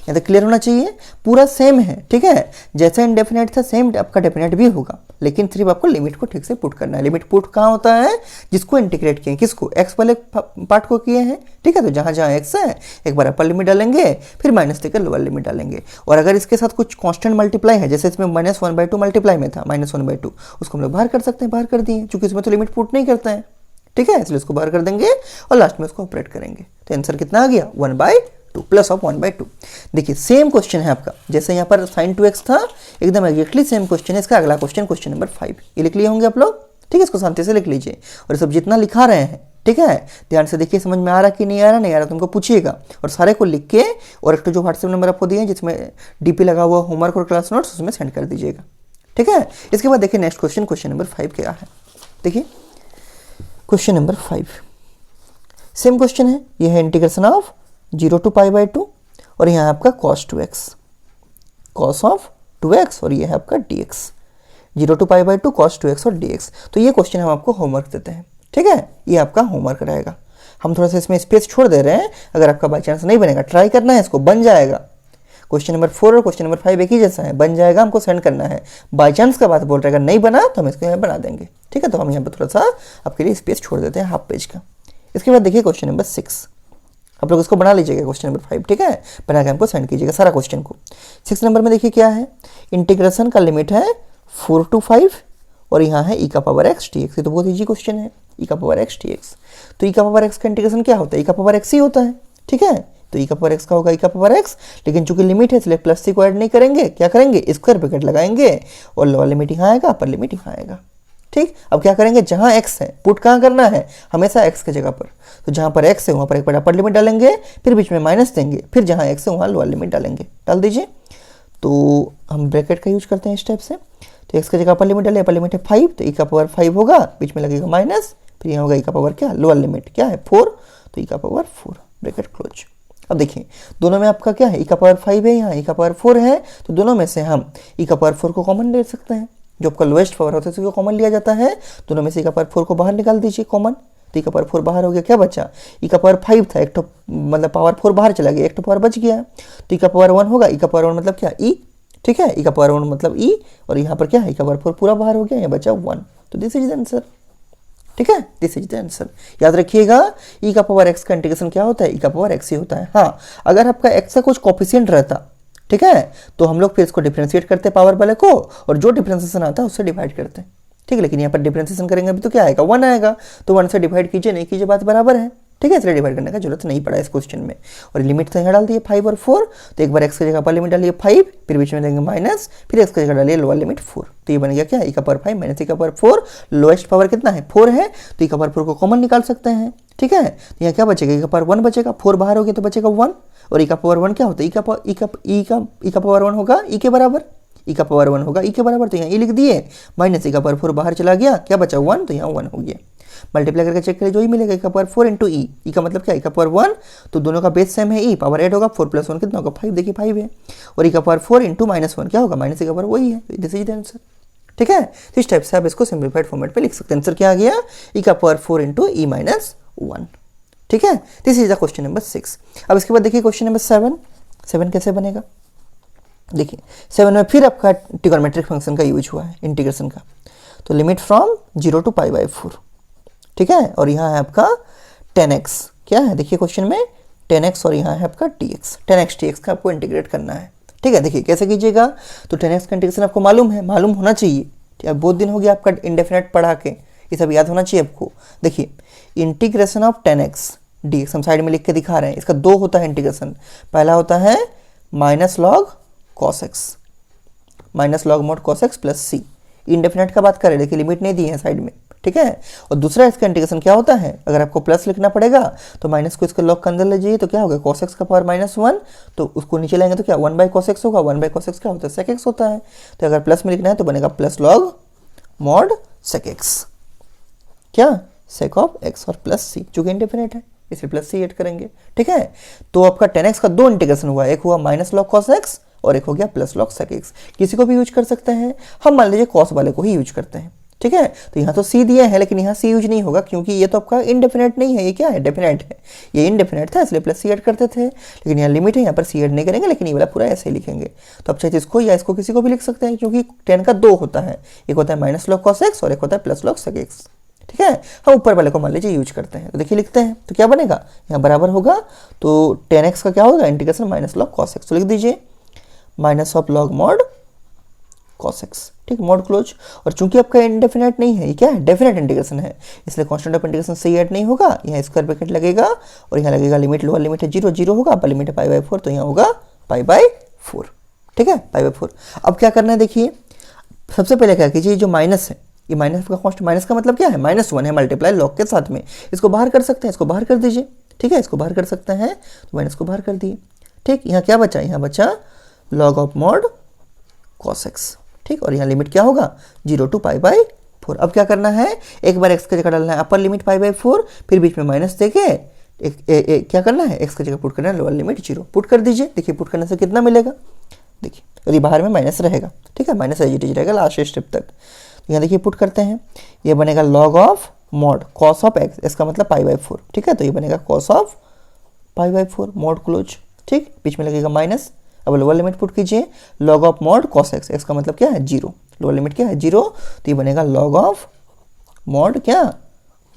यहाँ तक क्लियर होना चाहिए, पूरा सेम है, ठीक है, जैसा इंडेफिनेट था सेम आपका डेफिनेट भी होगा, लेकिन सिर्फ आपको लिमिट को ठीक से पुट करना है। लिमिट पुट कहाँ होता है, जिसको इंटीग्रेट किए, किसको, एक्स वाले पार्ट को किए हैं, ठीक है, तो जहाँ जहाँ एक्स है एक बार अपर लिमिट डालेंगे, फिर माइनस देकर लोअर लिमिट डालेंगे। और अगर इसके साथ कुछ कांस्टेंट मल्टीप्लाई है, जैसे इसमें -1/2 मल्टीप्लाई में था -1/2, उसको हम लोग बाहर कर सकते हैं, बाहर कर दिए, क्योंकि इसमें तो लिमिट पुट नहीं करते हैं, ठीक है, इसलिए इसको बाहर कर देंगे और लास्ट में इसको ऑपरेट करेंगे। तो आंसर कितना आ गया 1/2 प्लस ऑफ 1/2। देखिए सेम क्वेश्चन है आपका, जैसे यहाँ पर sin 2x था, एकदम एग्जैक्टली सेम क्वेश्चन है। इसका अगला क्वेश्चन, क्वेश्चन नंबर 5, ये लिख लिए होंगे आप लोग, ठीक है, इसको शांति से लिख लीजिए। और सब जितना लिखा रहे हैं, ठीक है, ध्यान से देखिए, समझ में आ रहा कि नहीं आ रहा, नहीं आ रहा तुमको पूछिएगा, और सारे को लिख के, और एक तो जो व्हाट्सएप नंबर आपको दिए जिसमें डीपी लगा हुआ होमवर्क और क्लास नोट्स, उसमें सेंड कर दीजिएगा, ठीक है। इसके बाद देखिए नेक्स्ट क्वेश्चन, क्वेश्चन नंबर 5 क्या है। देखिए क्वेश्चन नंबर 5 सेम क्वेश्चन है, यह है इंटीग्रेशन ऑफ 0 to π/2, और यहाँ आपका cos 2x, cos of 2x, और ये है आपका dx, 0 to π/2 cos 2x और dx। तो ये क्वेश्चन हम आपको होमवर्क देते हैं, ठीक है, ये आपका होमवर्क रहेगा। हम थोड़ा सा इसमें स्पेस छोड़ दे रहे हैं, अगर आपका बाई चांस नहीं बनेगा, ट्राई करना है, इसको बन जाएगा। क्वेश्चन नंबर 4 और क्वेश्चन नंबर 5 एक ही जैसा है, बन जाएगा, हमको सेंड करना है। बाई चांस का बात बोल रहे, अगर नहीं बना तो हम इसको यहाँ बना देंगे, ठीक है। तो हम यहाँ पर थोड़ा सा आपके लिए स्पेस छोड़ देते हैं, हाफ पेज का। इसके बाद देखिए क्वेश्चन नंबर 6, आप लोग इसको बना लीजिएगा क्वेश्चन नंबर 5, ठीक है, बना के हमको सेंड कीजिएगा सारा क्वेश्चन को। 6 नंबर में देखिए क्या है, इंटीग्रेशन का लिमिट है 4 to 5, और यहाँ है e का पावर x dx। ये तो बहुत ईजी क्वेश्चन है, e का पावर x dx। तो e का पावर x का इंटीग्रेशन क्या होता है, e का पावर x ही होता है, ठीक है, तो ई का पावर एक्स का होगा ई का पावर एक्स, लेकिन चूंकि लिमिट है इसलिए प्लस सी को ऐड नहीं करेंगे, क्या करेंगे स्क्वायर ब्रैकेट लगाएंगे और लोअर लिमिट यहाँ आएगा अपर लिमिट यहाँ आएगा। ठीक, अब क्या करेंगे, जहाँ x है पुट कहाँ करना है, हमेशा x के जगह पर, तो जहाँ पर x है वहाँ पर एक बार अपर लिमिट डालेंगे, फिर बीच में माइनस देंगे, फिर जहाँ x है वहाँ लोअर लिमिट डालेंगे। डाल दीजिए, तो हम ब्रैकेट का यूज करते हैं इस टाइप से, तो x की जगह अपर लिमिट डाले, अपर लिमिट है 5, तो ई का पावर 5 होगा, बीच में लगेगा माइनस, फिर यहाँ होगा ई का पावर क्या, लोअर लिमिट क्या है 4, तो ई का पावर 4, ब्रैकेट क्लोज। अब देखिए दोनों में आपका क्या है, ई का पावर 5 है, यहाँ ई का पावर 4 है, तो दोनों में से हम ई का पावर 4 को कॉमन ले सकते हैं, जो आपका लोएस्ट पावर होता है उसको कॉमन लिया जाता है, दोनों में से ई का पावर 4 को बाहर निकाल दीजिए कॉमन, तो ई का पावर 4 बाहर हो गया, क्या बचा, ई का पावर 5 था, एक तो मतलब पावर 4 बाहर चला गया, एक तो पावर बच गया, तो ई का पावर 1 होगा, ई का पावर 1 मतलब क्या ई, ठीक है, ई का पावर 1 मतलब ई, और यहाँ पर क्या है ई का पावर 4 पूरा बाहर हो गया, यहाँ बचा 1, तो दिस इज द आंसर। ठीक है, दिस इज द आंसर। याद रखिएगा ई का पावर एक्स का इंटीग्रेशन क्या होता है, ई का पावर एक्स ही होता है। हाँ, अगर आपका एक्स का कुछ कोफिशिएंट रहता, ठीक है, तो हम लोग फिर इसको डिफरेंशिएट करते पावर वाले को, और जो डिफरेंशिएशन आता है उससे डिवाइड करते हैं। ठीक है, लेकिन यहाँ पर डिफरेंशिएशन करेंगे अभी तो क्या आएगा, 1 आएगा, तो 1 से डिवाइड कीजिए नहीं कीजिए बात बराबर है। ठीक है, इसलिए डिवाइड करने का जरूरत नहीं पड़ा इस क्वेश्चन में। और लिमिट तो यहाँ डाल दिए 5 और 4, तो एक बार एक्स की जगह पर लिमिट डालिए 5, फिर बीच में देंगे माइनस, फिर एक्स की जगह डालिए लोअर लिमिट 4, तो ये बन गया क्या, ई का पावर 5 माइनस ई का पावर 4, लोएस्ट पावर कितना है 4 है, तो ई का पावर 4 को कॉमन निकाल सकते हैं। ठीक है, तो यहाँ क्या बचेगा, ई का पावर 1 बचेगा, 4 बाहर हो गया तो बचेगा 1, और ई का पावर 1 क्या होता है, ई का पावर 1 होगा ई के बराबर, ई का पावर 1 होगा ई के बराबर, तो यहाँ ई लिख दिए, माइनस ई का पावर 4 बाहर चला गया, क्या बचा 1, तो यहाँ 1 हो गया, मल्टीप्लाई करके चेक करें जो ही मिलेगा, ई का पावर 4 इंटू ई, ई का मतलब क्या, ई का पावर 1, तो दोनों का बेस सेम है, ई पावर ऐड होगा, 4 + 1 कितना होगा 5, देखिए 5 है, और ई का पावर 4 इंटू -1 क्या होगा, माइनस ई का पावर वही है, दिस इज द आंसर। ठीक है, तो इस टाइप से आप इसको सिंप्लीफाइड फॉर्मेट पे लिख सकते हैं। आंसर क्या आ गया, ई का पावर 4 इंटू ई -1। ठीक है, this is the question number 6। अब इसके बाद देखिए क्वेश्चन नंबर 7 कैसे बनेगा। देखिए 7 में फिर आपका ट्रिगोनोमेट्रिक फंक्शन का यूज हुआ है इंटीग्रेशन का, तो लिमिट फ्रॉम 0 टू π/4। ठीक है, और यहाँ है आपका 10x, क्या है देखिए क्वेश्चन में 10x, और यहाँ है आपका dx, 10x dx का आपको इंटीग्रेट करना है। ठीक है, देखिए कैसे कीजिएगा, तो 10x का इंटीग्रेशन आपको मालूम है, मालूम होना चाहिए। ठीक है, बहुत दिन हो गया आपका इंडेफिनेट पढ़ा के, ये सब याद होना चाहिए आपको। देखिए इंटीग्रेशन ऑफ 10x dx हम साइड में लिख के दिखा रहे हैं, इसका 2 होता है इंटीग्रेशन। पहला होता है -log cos x, -log mod cos x plus C, indefinite का बात करें, देखिए लिमिट नहीं दी है साइड में। ठीक है, और दूसरा इसका इंटीग्रेशन क्या होता है, अगर आपको प्लस लिखना पड़ेगा तो माइनस को इसके लॉग के अंदर ले जाइए, तो क्या होगा cos x का पावर -1, तो उसको नीचे लाएंगे तो क्या 1/cos x होगा, 1/cos x क्या होता है sec x होता है, तो अगर प्लस में लिखना है तो बनेगा +log mod sec x, क्या sec of x, और प्लस सी, चूंकि इंडेफिनेट है इसलिए प्लस सी ऐड करेंगे। ठीक है, तो आपका 10x का 2 इंटीग्रेशन हुआ, एक हुआ -log cos x और एक हो गया +log sec x। किसी को भी यूज कर सकते हैं, हम मान लीजिए cos वाले को ही यूज करते हैं। ठीक है, तो यहाँ तो सी दिया है लेकिन यहाँ सी यूज नहीं होगा, क्योंकि ये तो आपका इंडेफिनेट नहीं है, ये क्या है डेफिनेट है, ये इंडेफिनेट था इसलिए प्लस सी ऐड करते थे, लेकिन यहाँ लिमिट है यहाँ पर सी ऐड नहीं करेंगे, लेकिन ये वाला पूरा ऐसे ही लिखेंगे। तो आप चाहे इसको या इसको किसी को भी लिख सकते हैं, क्योंकि 10 का 2 होता है, एक होता है -log cos x और एक होता है +log sec x। ठीक है, हम ऊपर वाले को मान लीजिए यूज करते हैं, तो देखिए लिखते हैं तो क्या बनेगा, यहाँ बराबर होगा, तो 10x का क्या होगा इंटीग्रेशन -log cos x, तो लिख दीजिए -log mod cos x। ठीक, मॉड क्लोज, और चूंकि आपका इंडेफिनेट नहीं है, ये क्या है डेफिनेट इंटीग्रेशन है, इसलिए कांस्टेंट ऑफ इंटीग्रेशन से ऐड नहीं होगा, यहाँ स्क्वायर ब्रैकेट लगेगा और यहाँ लगेगा लिमिट, लोअर लिमिट है 0 0 होगा, अपर लिमिट है π/4, तो यहाँ होगा π/4। ठीक है, π/4। अब क्या करना है, देखिए सबसे पहले क्या कीजिए, जो माइनस है ये माइनस का कॉन्स्ट, माइनस का मतलब क्या है -1 है, मल्टीप्लाई लॉग के साथ में, इसको बाहर कर सकते हैं, इसको बाहर कर दीजिए। ठीक है, इसको बाहर कर सकते हैं, तो माइनस को बाहर कर दिए। ठीक, यहाँ क्या बचा, यहाँ बचा log of mod cos x। ठीक, और यहाँ लिमिट क्या होगा 0 टू π/4। अब क्या करना है, एक बार x की जगह डालना है अपर लिमिट π/4, फिर बीच में माइनस देके क्या करना है, x की जगह पुट करना है लोअर लिमिट 0, पुट कर दीजिए। देखिए पुट करने से कितना मिलेगा, देखिए यदि बाहर में माइनस रहेगा, ठीक है माइनस एज इट इज रहेगा लास्ट स्टेप तक। तो यहाँ देखिए पुट करते हैं, ये बनेगा log of mod cos of x, इसका मतलब π/4। ठीक है, तो ये बनेगा cos ऑफ π/4, mod क्लोज। ठीक, बीच में लगेगा माइनस, अब लोअर लिमिट पुट कीजिए, log of mod cos x, x का मतलब क्या है 0, लोअर लिमिट क्या है 0, तो ये बनेगा log ऑफ mod क्या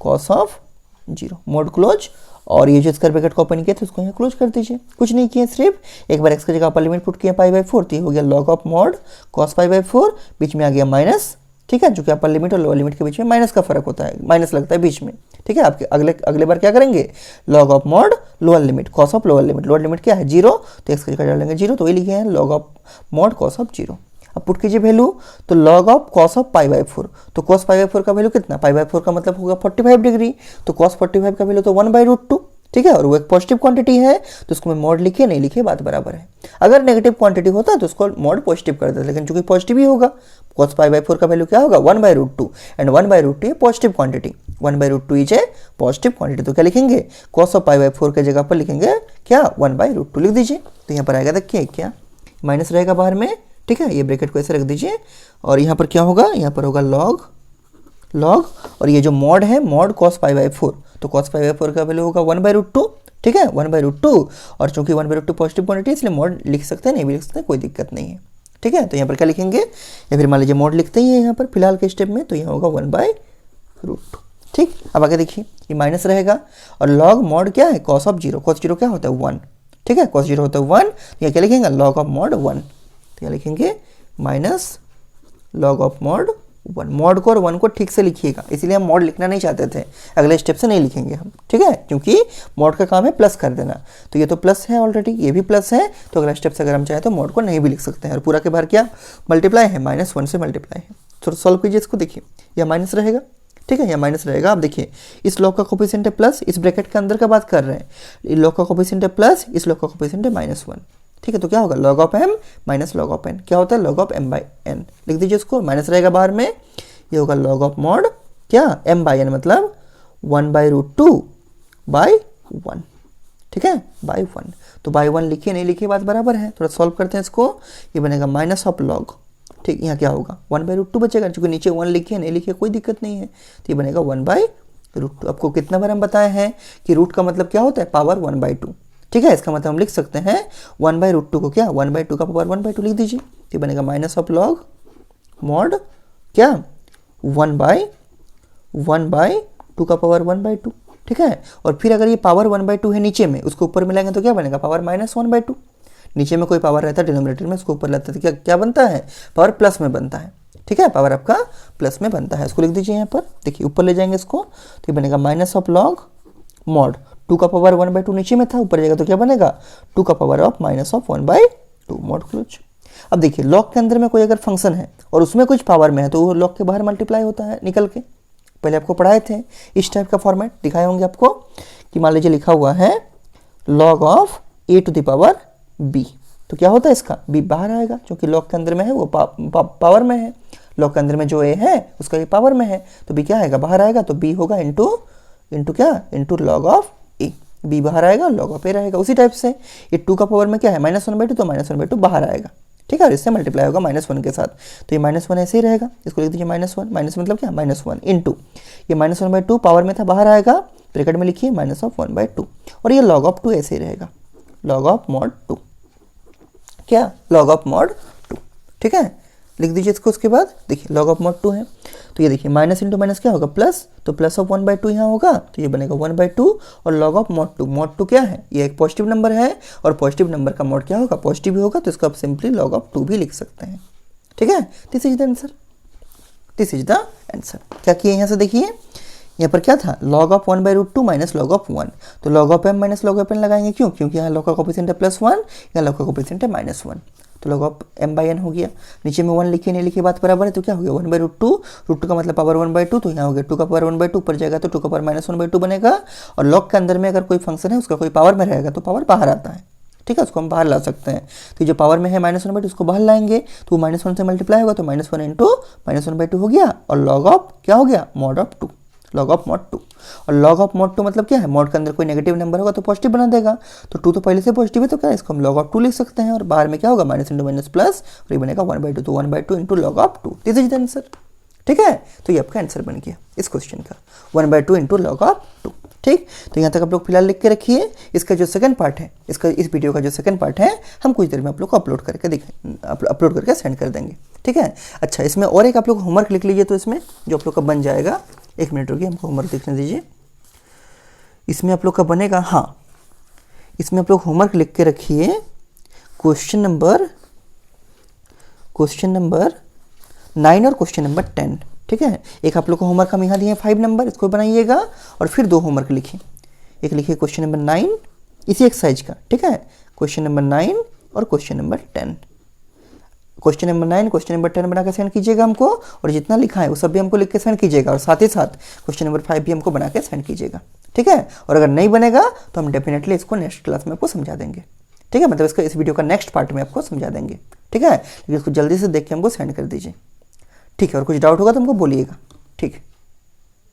cos ऑफ 0, mod क्लोज। और ये जो स्क्वायर ब्रैकेट को ओपन किया था उसको यहाँ क्लोज कर दीजिए, कुछ नहीं किया, सिर्फ एक बार x की जगह अपर लिमिट पुट किया π/4, तो ये हो गया log ऑफ mod cos π/4, बीच में आ गया माइनस, ठीक है, जो कि अपर लिमिट और लोअर लिमिट के बीच में माइनस का फर्क होता है, माइनस लगता है बीच में। ठीक है, आपके अगले बार क्या करेंगे, log of mod lower limit cos of lower limit क्या है 0, तो एक्स का जगह डालेंगे 0, तो ये लिखे हैं log of mod cos of 0। अब पुट कीजिए वैल्यू, तो log ऑफ cos ऑफ π/4, तो cos π/4 का वैल्यू कितना, π/4 का मतलब होगा 45 डिग्री, तो cos 45 का वैल्यू तो 1/√2। ठीक है, और वो एक पॉजिटिव क्वांटिटी है तो उसको मैं मॉड लिखे नहीं लिखे बात बराबर है। अगर नेगेटिव क्वांटिटी होता तो उसको मॉड पॉजिटिव कर देते, लेकिन चूंकि पॉजिटिव ही होगा, cos π/4 का वैल्यू क्या होगा 1/√2, एंड 1/√2 है positive quantity, 1/√2 is a positive quantity, तो क्या लिखेंगे cos ऑफ π/4 के जगह पर लिखेंगे क्या 1/√2 लिख दीजिए। तो यहाँ पर आएगा देखिए क्या माइनस रहेगा बाहर में। ठीक है, ये ब्रैकेट को ऐसे रख दीजिए, और यहाँ पर क्या होगा, यहाँ पर होगा लॉग और ये जो मॉड है मॉड cos π/4, तो cos π/4 का वैल्यू होगा 1/√2। ठीक है, 1/√2, और चूंकि 1/√2 पॉजिटिव क्वांटिटी इसलिए मॉड लिख सकते हैं, नहीं भी लिख सकते हैं, कोई दिक्कत नहीं है। ठीक है, तो यहाँ पर क्या लिखेंगे, या फिर मान लीजिए मॉड लिखते ही है यहाँ पर फिलहाल के स्टेप में, तो यहाँ होगा 1/√2। ठीक, अब आगे देखिए ये माइनस रहेगा, और लॉग मॉड क्या है cos ऑफ 0, cos 0 क्या होता है 1। ठीक है, cos 0 होता है 1, तो यहाँ क्या लिखेंगे लॉग ऑफ मॉड 1, तो यहाँ लिखेंगे minus log of mod 1। Mod को और 1 को ठीक से लिखिएगा, इसीलिए हम मॉड लिखना नहीं चाहते थे, अगले स्टेप से नहीं लिखेंगे हम। ठीक है, क्योंकि मॉड का काम है प्लस कर देना, तो ये तो प्लस है ऑलरेडी, ये भी प्लस है, तो अगला स्टेप से अगर हम चाहें तो मॉड को नहीं भी लिख सकते हैं। और पूरा के बाहर क्या मल्टीप्लाई है, -1 से मल्टीप्लाई है। तो सॉल्व कीजिए इसको, देखिए यह माइनस रहेगा। ठीक है, यह माइनस रहेगा। आप देखिए इस लॉग का कोफिशिएंट है प्लस, इस ब्रैकेट के अंदर का बात कर रहे हैं, लॉग का कोफिशिएंट है प्लस, इस लॉग का कोफिशिएंट है -1। ठीक है, तो क्या होगा log of m minus log of n, क्या होता है log ऑफ m/n, लिख दीजिए इसको, माइनस रहेगा बाहर में, ये होगा log ऑफ मॉड क्या m/n मतलब 1/√2/1। ठीक है, बाई 1, तो बाई 1 लिखिए नहीं लिखिए बात बराबर है। थोड़ा सॉल्व करते हैं इसको, ये बनेगा माइनस ऑफ लॉग। ठीक, यहाँ क्या होगा 1/√2 बचेगा, क्योंकि नीचे 1 लिखिए नहीं लिखिए कोई दिक्कत नहीं है, तो ये बनेगा 1/√2। आपको कितना बार हम बताए हैं कि रूट का मतलब क्या होता है पावर 1/2। ठीक है, इसका मतलब हम लिख सकते हैं 1/√2 को क्या 1/2 का पावर 1/2 लिख दीजिए, तो बनेगा माइनस ऑफ लॉग मॉड क्या 1/2 का पावर 1/2। ठीक है, और फिर अगर ये पावर 1/2 है नीचे में, उसको ऊपर मिलाएंगे तो क्या बनेगा पावर -1/2। नीचे में कोई पावर रहता है डिनोमिनेटर में, उसको ऊपर लाते तो क्या बनता है पावर प्लस में बनता है। ठीक है, पावर आपका प्लस में बनता है, इसको लिख दीजिए यहाँ पर। देखिए ऊपर ले जाएंगे इसको, तो ये बनेगा माइनस ऑफ लॉग मॉड 2 का पावर 1/2 नीचे में था, ऊपर जाएगा तो क्या बनेगा 2 का पावर ऑफ -1/2 मॉड क्लोज। अब देखिए लॉग के अंदर में कोई अगर फंक्शन है और उसमें कुछ पावर में है तो वो लॉग के बाहर मल्टीप्लाई होता है निकल के, पहले आपको पढ़ाए थे इस टाइप का फॉर्मेट दिखाए होंगे आपको, कि मान लीजिए लिखा हुआ है log ऑफ a⁴ b, तो क्या होता है इसका b बाहर आएगा, क्योंकि लॉग के अंदर में है वो पावर में है, लॉग के अंदर में जो a है उसका ये पावर में है, तो b क्या आएगा बाहर आएगा, तो b होगा इंटू क्या into log of a, b बाहर आएगा लॉग ऑफ a रहेगा। उसी टाइप से ये 2 का पावर में क्या है -1/2, तो -1/2 बाहर आएगा। ठीक है, और इससे मल्टीप्लाई होगा -1 के साथ, तो ये -1 ऐसे ही रहेगा, इसको लिख दीजिए -1, माइनस मतलब क्या -1 इंटू ये -1/2 पावर में था बाहर आएगा, ब्रैकेट में लिखिए -1/2, और ये log ऑफ 2 ऐसे ही रहेगा log ऑफ मॉड 2, क्या log ऑफ मॉड 2। ठीक है, लिख दीजिए इसको। उसके बाद देखिए log ऑफ मॉड 2 है, तो ये देखिए माइनस इंटू माइनस क्या होगा प्लस, तो प्लस ऑफ 1/2 यहाँ होगा, तो ये बनेगा 1/2, और log ऑफ मॉड 2, मॉड 2 क्या है ये एक पॉजिटिव नंबर है, और पॉजिटिव नंबर का मॉड क्या होगा पॉजिटिव ही होगा, तो इसको आप सिंपली log ऑफ 2 भी लिख सकते हैं। ठीक है, this is the answer, this is the answer. क्या किए यहाँ से देखिए, यहाँ पर क्या था log of 1/√2 minus log of 1, तो log of m minus log of n लगाएंगे, क्यों क्योंकि यहाँ log का कोफिशिएंट है +1, यहाँ log का कोफिशिएंट है -1, तो log ऑफ m/n हो गया। नीचे में 1 लिखिए नहीं लिखिए बात बराबर है, तो क्या हो गया 1/√2, √2 का मतलब पावर 1/2, तो यहाँ हो गया 2 का पावर 1/2, ऊपर जाएगा तो 2 का पावर -1/2 बनेगा, और log के अंदर में अगर कोई फंक्शन है उसका कोई पावर में रहेगा तो पावर बाहर आता है। ठीक है, उसको हम बाहर ला सकते हैं, तो जो पावर में है -1/2 उसको बाहर लाएंगे, तो -1 से मल्टीप्लाई होगा, तो -1 इंटू -1/2 हो गया, और log ऑफ क्या हो गया mod of 2, log of mod 2, और log ऑफ मॉड 2 मतलब क्या है मॉड के अंदर कोई नेगेटिव नंबर होगा तो पॉजिटिव बना देगा, तो 2 तो पहले से पॉजिटिव है, तो क्या इसको हम log ऑफ 2 लिख सकते हैं, और बाहर में क्या होगा माइनस इंटू माइनस प्लस, और ये बनेगा 1/2, तो 1/2 into log of 2, this is the answer. ठीक है, तो ये आपका आंसर बन गया इस क्वेश्चन का 1/2 इंटू log ऑफ 2। ठीक, तो यहाँ तक आप लोग फिलहाल लिख के रखिए। इसका जो सेकंड पार्ट है, इसका इस वीडियो का जो सेकंड पार्ट है हम कुछ देर में आप लोग को अपलोड करके सेंड कर देंगे। ठीक है, अच्छा इसमें और एक आप लोग होमवर्क लिख लीजिए, तो इसमें जो आप लोग का बन जाएगा, 1 मिनट रुकिए हमको होमवर्क देखने दीजिए। इसमें आप लोग का बनेगा, हाँ इसमें आप लोग होमवर्क लिख के रखिए क्वेश्चन नंबर 9 और क्वेश्चन नंबर 10। ठीक है, एक आप लोग को होमवर्क हम यहाँ दिए हैं 5 नंबर, इसको बनाइएगा और फिर 2 होमवर्क लिखिए। एक लिखिए क्वेश्चन नंबर 9 इसी एक्सरसाइज का, ठीक है, क्वेश्चन नंबर 9 और question number 10। Question number 9 question number 10 बना के सेंड कीजिएगा हमको, और जितना लिखा है वो सब भी हमको लिख के सेंड कीजिएगा, और साथ ही साथ क्वेश्चन नंबर 5 भी हमको बना के सेंड कीजिएगा। ठीक है, और अगर नहीं बनेगा तो हम डेफिनेटली इसको नेक्स्ट क्लास में आपको समझा देंगे। ठीक है, मतलब इसका इस वीडियो का नेक्स्ट पार्ट में आपको समझा देंगे। ठीक है, लेकिन इसको जल्दी से देख के हमको सेंड कर दीजिए। ठीक है, और कुछ डाउट होगा तो हमको बोलिएगा। ठीक है।